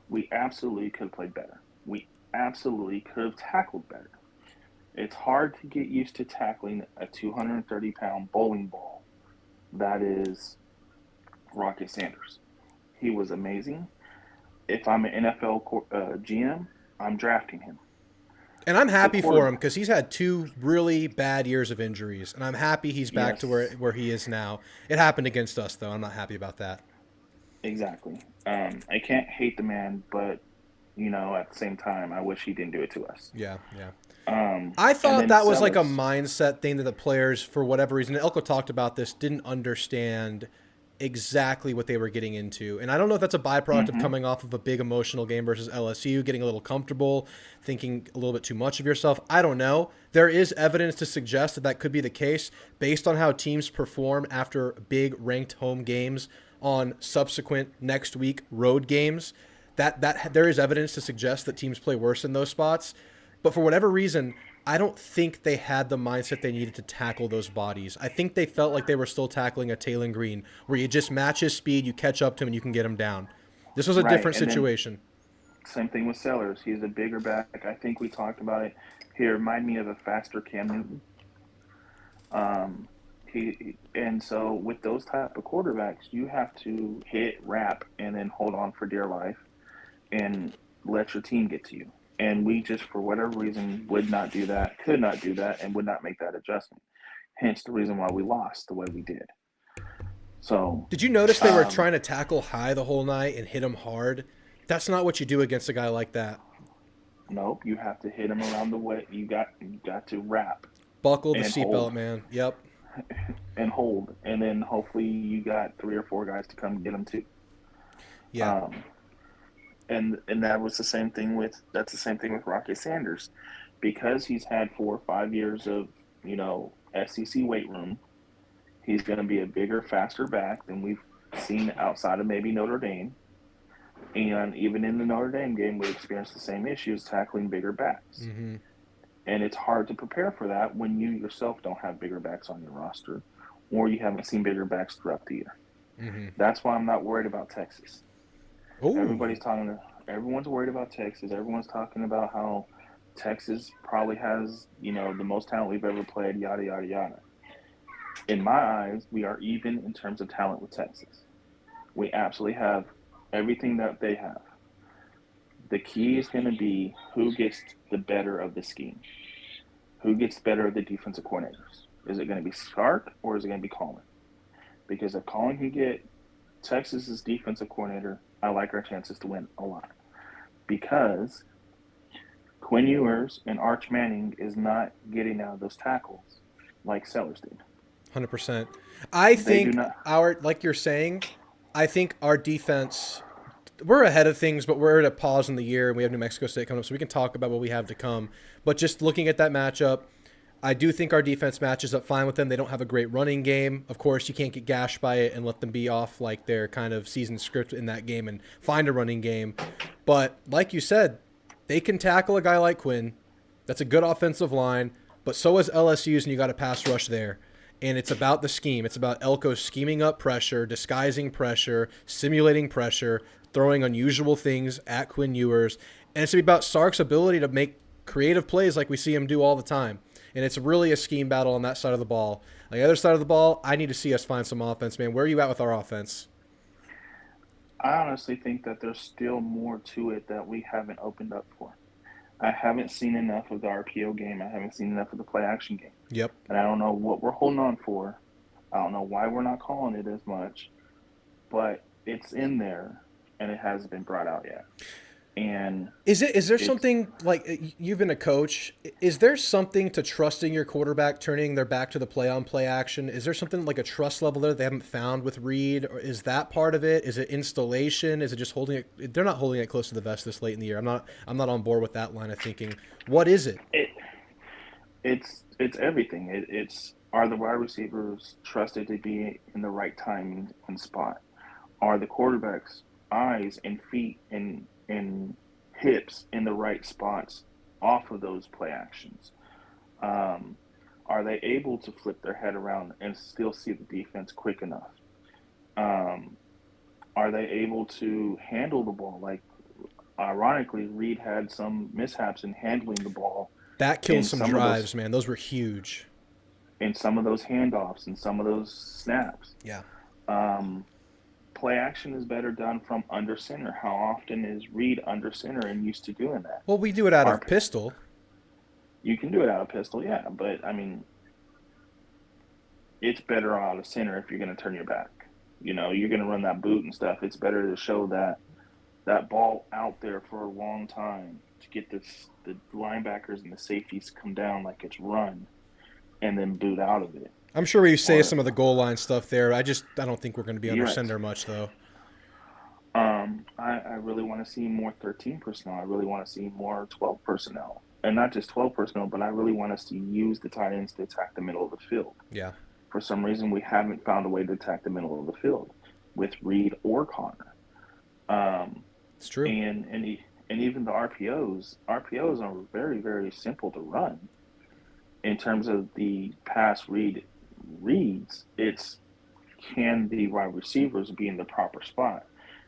we absolutely could have played better. We absolutely could have tackled better. It's hard to get used to tackling a 230-pound bowling ball that is Rocket Sanders. He was amazing. If I'm an NFL GM, I'm drafting him. And I'm happy for him because he's had 2 really bad years of injuries, and I'm happy he's back to where he is now. It happened against us, though. I'm not happy about that. Exactly. I can't hate the man, but, at the same time, I wish he didn't do it to us. Yeah. I thought that was like a mindset thing that the players, for whatever reason, Elko talked about this, didn't understand exactly what they were getting into. And I don't know if that's a byproduct of coming off of a big emotional game versus LSU, getting a little comfortable, thinking a little bit too much of yourself. I don't know. There is evidence to suggest that that could be the case based on how teams perform after big ranked home games on subsequent next week road games. That there is evidence to suggest that teams play worse in those spots. But for whatever reason, I don't think they had the mindset they needed to tackle those bodies. I think they felt like they were still tackling a Taylon Green, where you just match his speed, you catch up to him, and you can get him down. This was a different situation. Same thing with Sellers. He's a bigger back. I think we talked about it. He reminded me of a faster Cam Newton. And so with those type of quarterbacks, you have to hit, wrap, and then hold on for dear life and let your team get to you. And we just, for whatever reason, would not do that, could not do that, and would not make that adjustment. Hence the reason why we lost the way we did. So, did you notice they were trying to tackle high the whole night and hit him hard? That's not what you do against a guy like that. Nope, you have to hit him around the way. You got to wrap. Buckle the seatbelt, man. Yep. And hold, and then hopefully you got 3 or 4 guys to come get him too. Yeah. And that was the same thing with Rocky Sanders, because he's had 4 or 5 years of SEC weight room. He's going to be a bigger, faster back than we've seen outside of maybe Notre Dame. And even in the Notre Dame game, we experienced the same issues tackling bigger backs. Mm-hmm. And it's hard to prepare for that when you yourself don't have bigger backs on your roster, or you haven't seen bigger backs throughout the year. Mm-hmm. That's why I'm not worried about Texas. Ooh. Everyone's worried about Texas. Everyone's talking about how Texas probably has, the most talent we've ever played, yada, yada, yada. In my eyes, we are even in terms of talent with Texas. We absolutely have everything that they have. The key is going to be who gets the better of the scheme. Who gets better of the defensive coordinators? Is it going to be Sark or is it going to be Colin? Because if Colin can get Texas's defensive coordinator, I like our chances to win a lot. Because Quinn Ewers and Arch Manning is not getting out of those tackles like Sellers did. 100%. I think like you're saying, I think our defense, we're ahead of things, but we're at a pause in the year, and we have New Mexico State coming up, so we can talk about what we have to come. But just looking at that matchup, I do think our defense matches up fine with them. They don't have a great running game. Of course, you can't get gashed by it and let them be off like their kind of season script in that game and find a running game. But like you said, they can tackle a guy like Quinn. That's a good offensive line, but so is LSU's, and you got a pass rush there. And it's about the scheme. It's about Elko scheming up pressure, disguising pressure, simulating pressure, throwing unusual things at Quinn Ewers. And it's about Sark's ability to make creative plays like we see him do all the time. And it's really a scheme battle on that side of the ball. On the other side of the ball, I need to see us find some offense, man. Where are you at with our offense? I honestly think that there's still more to it that we haven't opened up for. I haven't seen enough of the RPO game. I haven't seen enough of the play action game. Yep. And I don't know what we're holding on for. I don't know why we're not calling it as much. But it's in there, and it hasn't been brought out yet. And is there something, like, you've been a coach, is there something to trusting your quarterback turning their back to the play action? Is there something like a trust level there they haven't found with Reed? Or is that part of it? Is it installation? Is it just holding it? They're not holding it close to the vest this late in the year. I'm not on board with that line of thinking. What is it? It's everything. It's are the wide receivers trusted to be in the right timing and spot? Are the quarterbacks' eyes and feet and hips in the right spots off of those play actions? Are they able to flip their head around and still see the defense quick enough? Are they able to handle the ball? Like, ironically, Reed had some mishaps in handling the ball. That killed some drives, man. Those were huge. In some of those handoffs and some of those snaps. Yeah. Play action is better done from under center. How often is Reed under center and used to doing that? Well, we do it out of pistol. You can do it out of pistol, yeah. But, I mean, it's better out of center if you're going to turn your back. You're going to run that boot and stuff. It's better to show that ball out there for a long time to get the linebackers and the safeties come down like it's run and then boot out of it. I'm sure we say some of the goal line stuff there. I don't think we're going to be under Right. center much, though. I really want to see more 13 personnel. I really want to see more 12 personnel. And not just 12 personnel, but I really want us to use the tight ends to attack the middle of the field. Yeah. For some reason, we haven't found a way to attack the middle of the field with Reed or Connor. It's true. And even the RPOs are very, very simple to run. In terms of the pass reads, it's can the wide receivers be in the proper spot?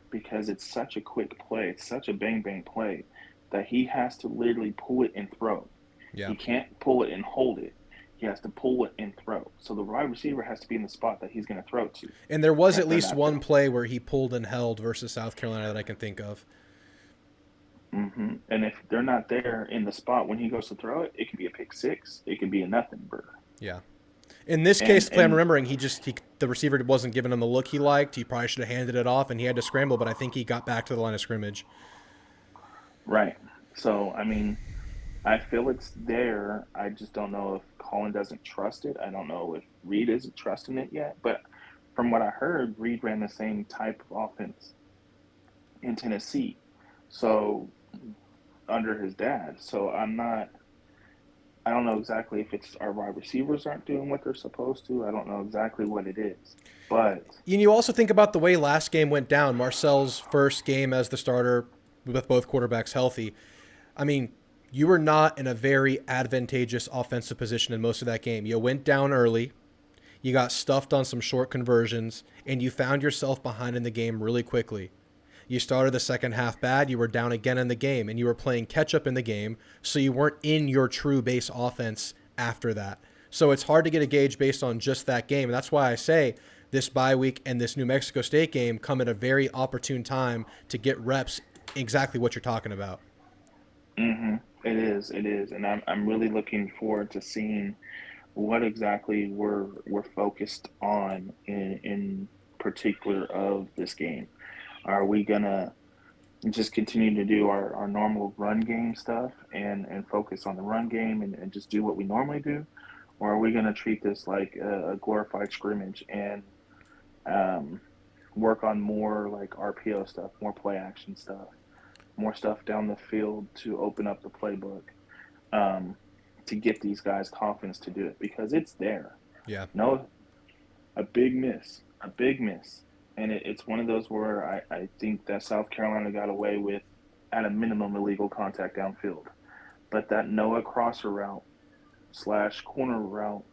Because it's such a quick play, it's such a bang bang play that he has to literally pull it and throw. Yeah. He can't pull it and hold it. He has to pull it and throw. So the wide receiver has to be in the spot that he's going to throw to. And there was at least one play where he pulled and held versus South Carolina that I can think of. Mm-hmm. And if they're not there in the spot when he goes to throw it, it could be a pick six. It could be a nothing burger. Yeah. In this case, I'm remembering the receiver wasn't giving him the look he liked. He probably should have handed it off, and he had to scramble, but I think he got back to the line of scrimmage. Right. So, I mean, I feel it's there. I just don't know if Colin doesn't trust it. I don't know if Reed isn't trusting it yet. But from what I heard, Reed ran the same type of offense in Tennessee. So, under his dad. So, I don't know exactly if it's our wide receivers aren't doing what they're supposed to. I don't know exactly what it is. But you also think about the way last game went down. Marcel's first game as the starter with both quarterbacks healthy. I mean, you were not in a very advantageous offensive position in most of that game. You went down early. You got stuffed on some short conversions, and you found yourself behind in the game really quickly. You started the second half bad, you were down again in the game, and you were playing catch-up in the game, so you weren't in your true base offense after that. So it's hard to get a gauge based on just that game, and that's why I say this bye week and this New Mexico State game come at a very opportune time to get reps exactly what you're talking about. Mm-hmm. It is, and I'm really looking forward to seeing what exactly we're focused on in particular of this game. Are we gonna just continue to do our normal run game stuff and focus on the run game and just do what we normally do? Or are we gonna treat this like a glorified scrimmage and work on more like RPO stuff, more play action stuff, more stuff down the field to open up the playbook to get these guys confidence to do it? Because it's there. Yeah. No, a big miss. And it's one of those where I think that South Carolina got away with, at a minimum, illegal contact downfield. But that Noah crosser route / corner route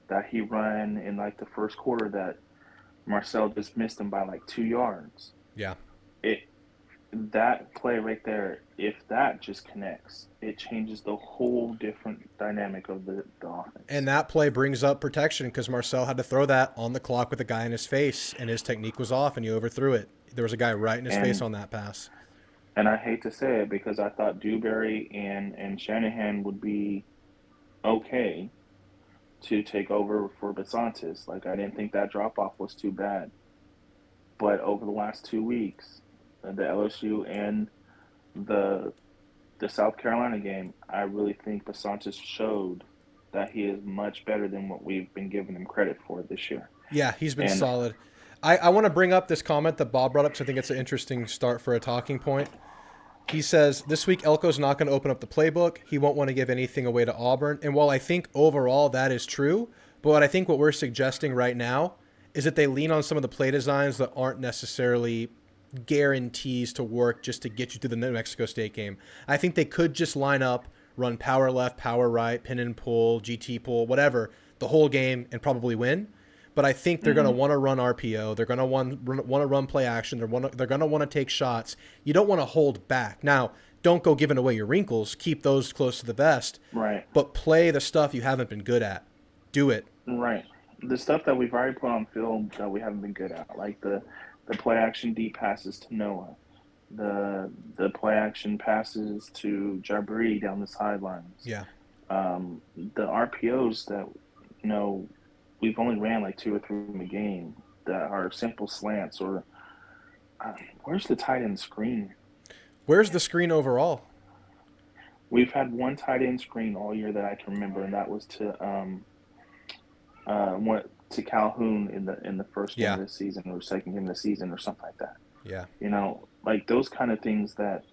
that he ran in like the first quarter that Marcel just missed him by like 2 yards. Yeah. That play right there, if that just connects, it changes the whole different dynamic of the offense. And that play brings up protection because Marcel had to throw that on the clock with a guy in his face, and his technique was off, and he overthrew it. There was a guy right in his face on that pass. And I hate to say it because I thought Dewberry and Shanahan would be okay to take over for Basantis. Like, I didn't think that drop-off was too bad. But over the last 2 weeks, the LSU and the South Carolina game, I really think Basantis showed that he is much better than what we've been giving him credit for this year. Yeah, he's been solid. I want to bring up this comment that Bob brought up because I think it's an interesting start for a talking point. He says, this week Elko's not going to open up the playbook. He won't want to give anything away to Auburn. And while I think overall that is true, but I think what we're suggesting right now is that they lean on some of the play designs that aren't necessarily guarantees to work just to get you through the New Mexico State game. I think they could just line up, run power left, power right, pin and pull, GT pull, whatever, the whole game and probably win. But I think they're going to want to run RPO. They're going to want to run play action. They're going to want to take shots. You don't want to hold back. Now, don't go giving away your wrinkles. Keep those close to the vest. Right. But play the stuff you haven't been good at. Do it. Right. The stuff that we've already put on film that we haven't been good at, like the play action deep passes to Noah, the play action passes to Jabri down the sidelines. Yeah. The RPOs that, we've only ran like 2 or 3 in the game that are simple slants or where's the tight end screen? Where's the screen overall? We've had one tight end screen all year that I can remember, and that was to went to Calhoun in the first game Yeah. of the season or second game of the season or something like that. Yeah. You know, like those kind of things that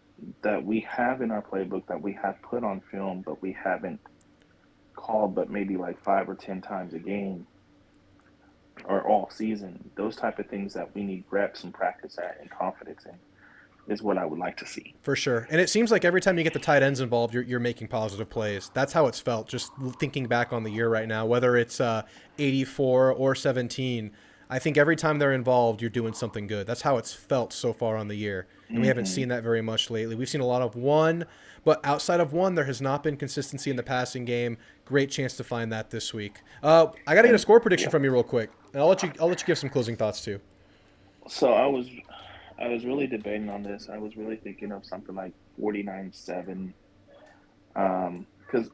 we have in our playbook that we have put on film, but we haven't called, but maybe like 5 or 10 times a game or all season. Those type of things that we need reps and practice at and confidence in is what I would like to see. For sure. And it seems like every time you get the tight ends involved, you're making positive plays. That's how it's felt, just thinking back on the year right now, whether it's 84 or 17. I think every time they're involved, you're doing something good. That's how it's felt so far on the year. And we haven't seen that very much lately. We've seen a lot of one, but outside of one, there has not been consistency in the passing game. Great chance to find that this week. I got to get a score prediction from you real quick. And I'll let you give some closing thoughts too. So I was really debating on this. I was really thinking of something like 49-7. Because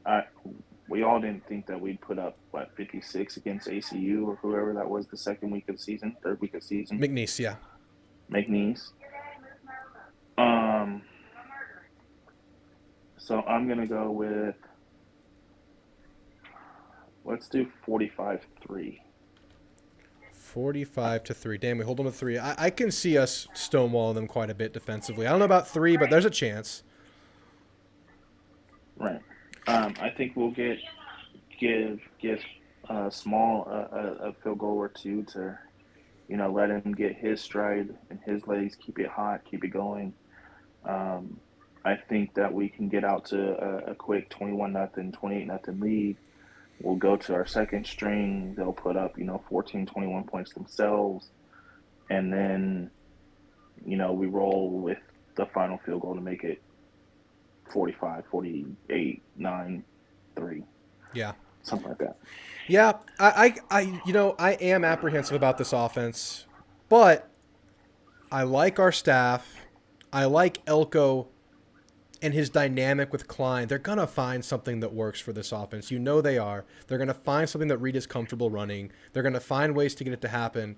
we all didn't think that we'd put up 56 against ACU or whoever that was the second week of the season, third week of the season. McNeese, yeah. McNeese. So I'm gonna go with, let's do 45-3. 45-3. Damn, we hold them to 3. I can see us stonewalling them quite a bit defensively. I don't know about 3, but there's a chance. Right. I think we'll give Small a field goal or two to, let him get his stride and his legs, keep it hot, keep it going. I think that we can get out to a quick 21-0, 28-0 lead. We'll go to our second string. They'll put up, 14, 21 points themselves. And then, we roll with the final field goal to make it 45, 48, 9, 3. Yeah. Something like that. Yeah, I am apprehensive about this offense, but I like our staff. I like Elko and his dynamic with Klein. They're going to find something that works for this offense. You know they are. They're going to find something that Reed is comfortable running. They're going to find ways to get it to happen.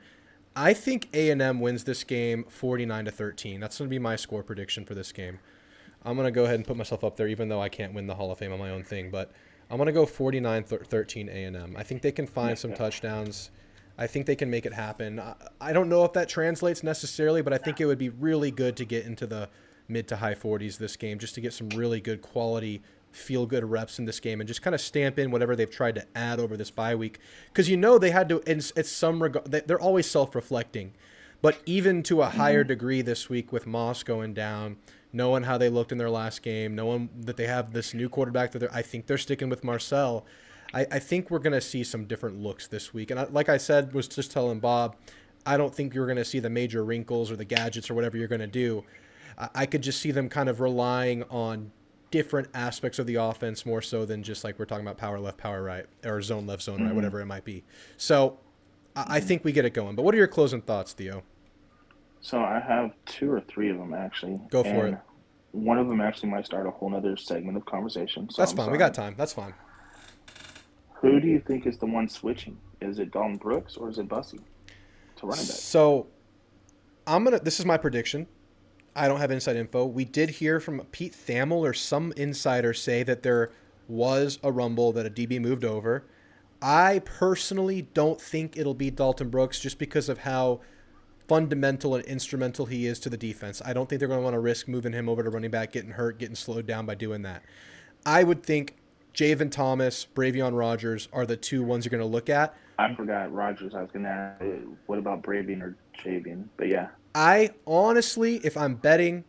I think A&M wins this game 49-13. That's going to be my score prediction for this game. I'm going to go ahead and put myself up there, even though I can't win the Hall of Fame on my own thing. But I'm going to go 49-13 A&M. I think they can find some touchdowns. I think they can make it happen. I don't know if that translates necessarily, but I think it would be really good to get into the mid to high 40s this game, just to get some really good quality, feel-good reps in this game and just kind of stamp in whatever they've tried to add over this bye week. Because they had to, in some regard, they're always self-reflecting. But even to a higher degree this week with Moss going down, knowing how they looked in their last game, knowing that they have this new quarterback that I think they're sticking with Marcel, I think we're going to see some different looks this week. And like I said, was just telling Bob, I don't think you're going to see the major wrinkles or the gadgets or whatever you're going to do. I could just see them kind of relying on different aspects of the offense more so than just like we're talking about power left, power right, or zone left, zone right, whatever it might be. So I think we get it going. But what are your closing thoughts, Theo? So I have 2 or 3 of them, actually. Go for it. One of them actually might start a whole other segment of conversation. So That's fine. We got time. That's fine. Who do you think is the one switching? Is it Dalton Brooks or is it Bussey to running back? So this is my prediction. I don't have inside info. We did hear from Pete Thamel or some insider say that there was a rumble that a DB moved over. I personally don't think it'll be Dalton Brooks just because of how fundamental and instrumental he is to the defense. I don't think they're going to want to risk moving him over to running back, getting hurt, getting slowed down by doing that. I would think Javen Thomas, Bravion Rogers are the 2 ones you're going to look at. I forgot Rogers. I was going to ask, what about Bravion or Javian? But yeah. I honestly, if I'm betting,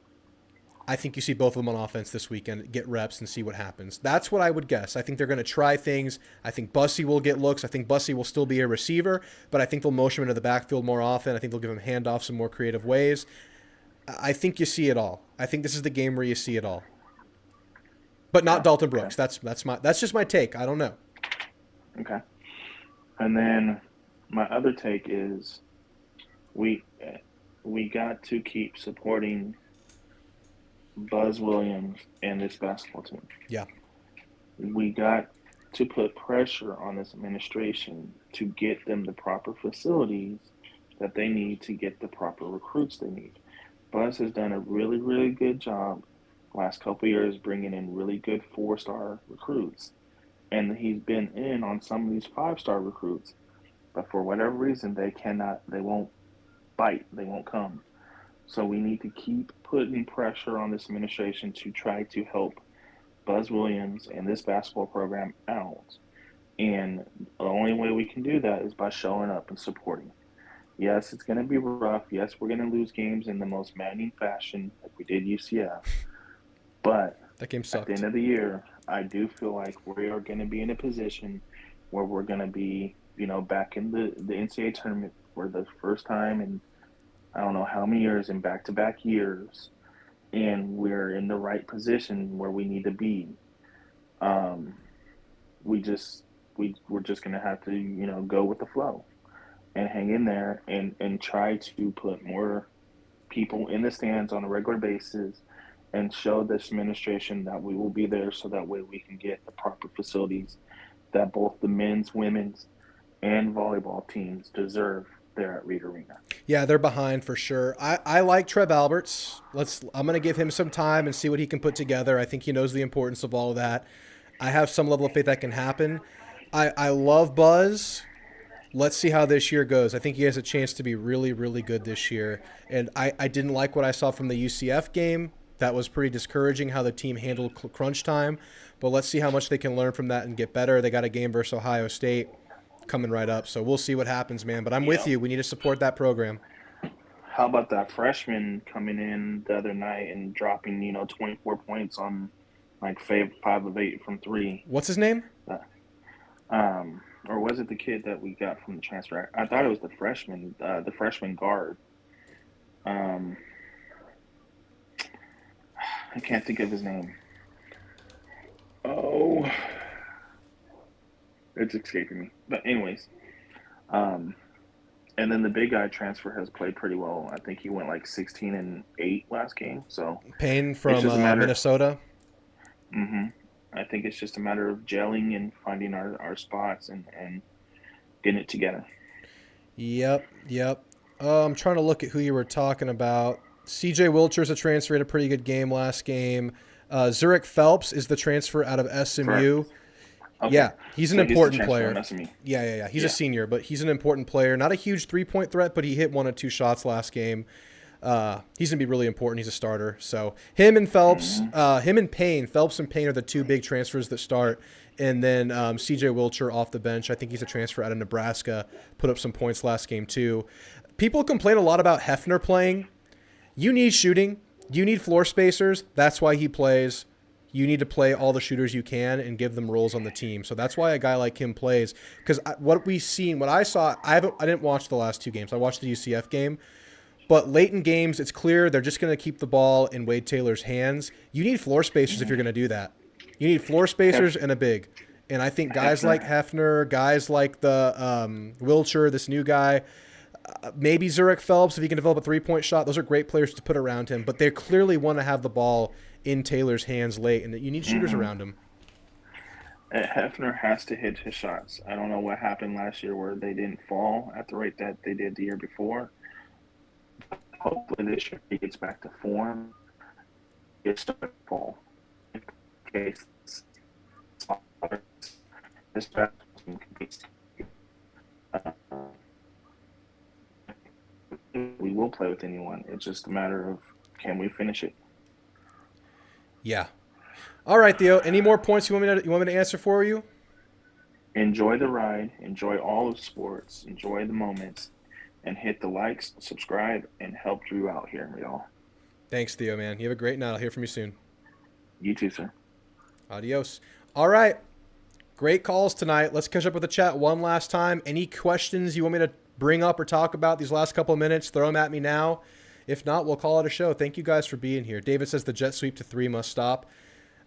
I think you see both of them on offense this weekend, get reps and see what happens. That's what I would guess. I think they're going to try things. I think Bussey will get looks. I think Bussey will still be a receiver, but I think they'll motion him into the backfield more often. I think they'll give him handoffs in more creative ways. I think you see it all. I think this is the game where you see it all. But not Dalton Brooks. Okay. That's just my take. I don't know. Okay. And then my other take is we got to keep supporting Buzz Williams and this basketball team. Yeah. We got to put pressure on this administration to get them the proper facilities that they need to get the proper recruits they need. Buzz has done a really, really good job last couple of years bringing in really good 4-star recruits. and he's been in on some of these 5-star recruits, but for whatever reason, they won't bite, they won't come. So we need to keep putting pressure on this administration to try to help Buzz Williams and this basketball program out. And the only way we can do that is by showing up and supporting. Yes, it's going to be rough. Yes, we're going to lose games in the most maddening fashion, like we did UCF. But that game at sucked. the end of the year, I do feel like we are going to be in a position where we're going to be, back in the NCAA tournament for the first time in I don't know how many years, in back-to-back years, and we're in the right position where we need to be. We're just going to have to, go with the flow and hang in there and try to put more people in the stands on a regular basis and show this administration that we will be there so that way we can get the proper facilities that both the men's, women's, and volleyball teams deserve there at Reed Arena. Yeah, they're behind for sure. I like Trev Alberts. I'm going to give him some time and see what he can put together. I think he knows the importance of all of that. I have some level of faith that can happen. I love Buzz. Let's see how this year goes. I think he has a chance to be really, really good this year. And I didn't like what I saw from the UCF game. That was pretty discouraging how the team handled crunch time. But let's see how much they can learn from that and get better. They got a game versus Ohio State coming right up. So we'll see what happens, man. But I'm with you. We need to support that program. How about that freshman coming in the other night and dropping, 24 points on like 5 of 8 from 3? What's his name? Or was it the kid that we got from the transfer? I thought it was the freshman guard. I can't think of his name. Oh, it's escaping me. But anyways, and then the big guy transfer has played pretty well. I think he went like 16-8 last game. So Payne from Minnesota. Mm-hmm. I think it's just a matter of gelling and finding our spots and getting it together. Yep. I'm trying to look at who you were talking about. CJ Wilcher's a transfer, had a pretty good game last game. Zurich Phelps is the transfer out of SMU. Okay. Yeah, he's an important player. Yeah. He's a senior, but he's an important player. Not a huge three-point threat, but he hit 1 or 2 shots last game. He's going to be really important. He's a starter. So him and Phelps, him and Payne, Phelps and Payne are the 2 big transfers that start. And then CJ Wilcher off the bench. I think he's a transfer out of Nebraska. Put up some points last game too. People complain a lot about Hefner playing. You need shooting. You need floor spacers. That's why he plays. You need to play all the shooters you can and give them roles on the team. So that's why a guy like him plays. Because what I saw, I didn't watch the last 2 games. I watched the UCF game. But late in games, it's clear they're just going to keep the ball in Wade Taylor's hands. You need floor spacers if you're going to do that. You need floor spacers and a big. And I think guys like Hefner, guys like the Wilcher, this new guy, maybe Zurich Phelps, if he can develop a 3-point shot, those are great players to put around him. But they clearly want to have the ball in Taylor's hands late, and you need shooters around him. Hefner has to hit his shots. I don't know what happened last year where they didn't fall at the rate that they did the year before. Hopefully this year he gets back to form. It's starting to fall. In case this we will play with anyone. It's just a matter of can we finish it. Yeah. All right, Theo. Any more points you want me to answer for you? Enjoy the ride. Enjoy all of sports. Enjoy the moments. And hit the likes, subscribe, and help Drew out here, y'all. Thanks, Theo, man. You have a great night. I'll hear from you soon. You too, sir. Adios. All right. Great calls tonight. Let's catch up with the chat one last time. Any questions you want me to bring up or talk about these last couple of minutes, throw them at me now. If not, we'll call it a show. Thank you guys for being here. David says the jet sweep to 3 must stop.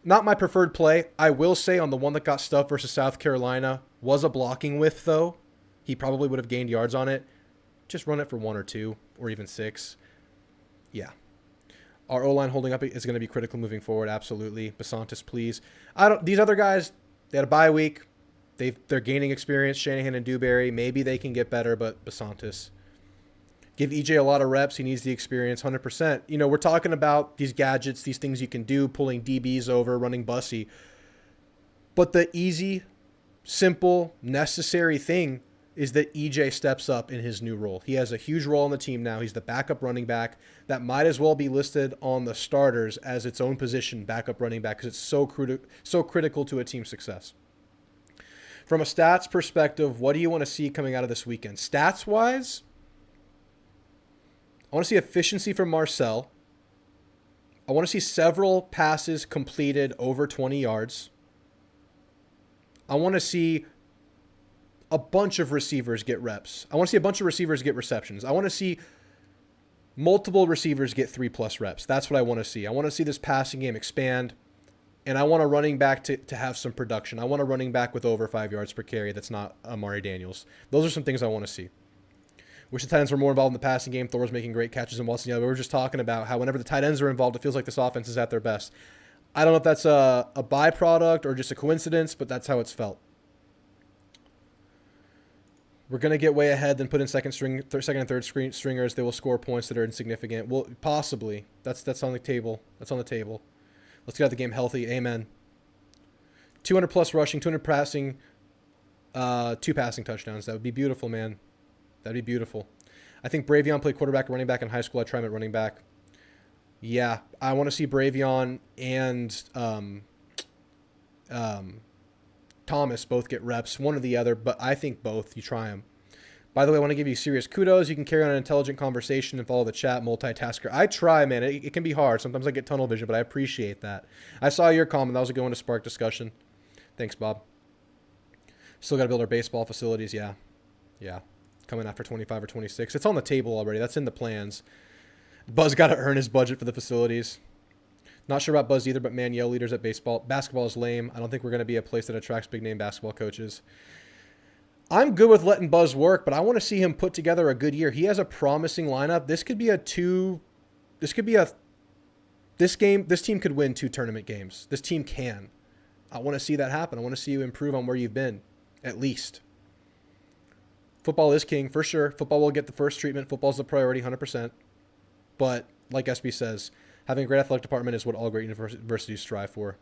Not my preferred play. I will say on the one that got stuffed versus South Carolina was a blocking whiff, though. He probably would have gained yards on it. Just run it for 1 or 2 or even 6. Yeah. Our O-line holding up is going to be critical moving forward. Absolutely. Basantis, please. These other guys, they had a bye week. They're gaining experience. Shanahan and Dewberry. Maybe they can get better, but Basantis. Give EJ a lot of reps. He needs the experience, 100%. We're talking about these gadgets, these things you can do, pulling DBs over, running bussy. But the easy simple, necessary thing is that EJ steps up in his new role. He has a huge role on the team now. He's the backup running back that might as well be listed on the starters as its own position, backup running back, because it's so critical to a team's success. From a stats perspective, what do you want to see coming out of this weekend? Stats-wise, I want to see efficiency from Marcel. I want to see several passes completed over 20 yards. I want to see a bunch of receivers get reps. I want to see a bunch of receivers get receptions. I want to see multiple receivers get 3+ reps. That's what I want to see. I want to see this passing game expand, and I want a running back to have some production. I want a running back with over 5 yards per carry that's not Amari Daniels. Those are some things I want to see. Wish the tight ends were more involved in the passing game. Thor was making great catches and Watson. We were just talking about how whenever the tight ends are involved, it feels like this offense is at their best. I don't know if that's a byproduct or just a coincidence, but that's how it's felt. We're going to get way ahead, then put in second and third stringers. They will score points that are insignificant. Well, possibly. That's on the table. That's on the table. Let's get out the game healthy. Amen. 200+ rushing, 200 passing, 2 passing touchdowns. That would be beautiful, man. That'd be beautiful. I think Bravion played quarterback and running back in high school. I try him at running back. Yeah, I want to see Bravion and Thomas both get reps, one or the other, but I think both. You try them. By the way, I want to give you serious kudos. You can carry on an intelligent conversation and follow the chat, multitasker. I try, man. It can be hard. Sometimes I get tunnel vision, but I appreciate that. I saw your comment. That was a good one to spark discussion. Thanks, Bob. Still got to build our baseball facilities. Yeah. Coming after 25 or 26. It's on the table already. That's in the plans. Buzz got to earn his budget for the facilities. Not sure about Buzz either, but man, Yell leaders at basketball is lame. I don't think we're going to be a place that attracts big-name basketball coaches. I'm good with letting Buzz work, but I want to see him put together a good year. He has a promising lineup. This team could win 2 tournament games. This team can. I want to see that happen. I want to see you improve on where you've been, at least. Football is king, for sure. Football will get the first treatment. Football's the priority, 100%. But, like SB says, having a great athletic department is what all great universities strive for.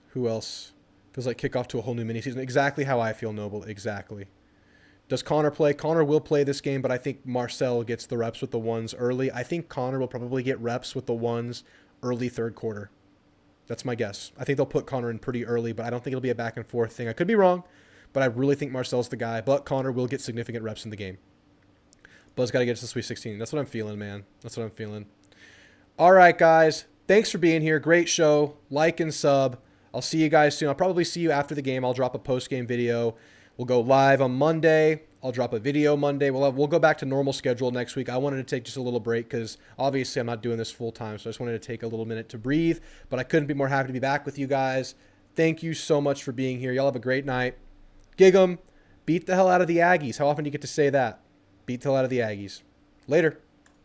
Who else? Feels like kickoff to a whole new mini season. Exactly how I feel, Noble. Exactly. Does Connor play? Connor will play this game, but I think Marcel gets the reps with the ones early. I think Connor will probably get reps with the ones early third quarter. That's my guess. I think they'll put Connor in pretty early, but I don't think it'll be a back and forth thing. I could be wrong, but I really think Marcel's the guy. But Connor will get significant reps in the game. Buzz got to get us to Sweet 16. That's what I'm feeling, man. That's what I'm feeling. All right, guys. Thanks for being here. Great show. Like and sub. I'll see you guys soon. I'll probably see you after the game. I'll drop a post-game video. We'll go live on Monday. I'll drop a video Monday. We'll go back to normal schedule next week. I wanted to take just a little break because obviously I'm not doing this full time, so I just wanted to take a little minute to breathe. But I couldn't be more happy to be back with you guys. Thank you so much for being here. Y'all have a great night. Gig 'em. Beat the hell out of the Aggies. How often do you get to say that? Beat the hell out of the Aggies. Later.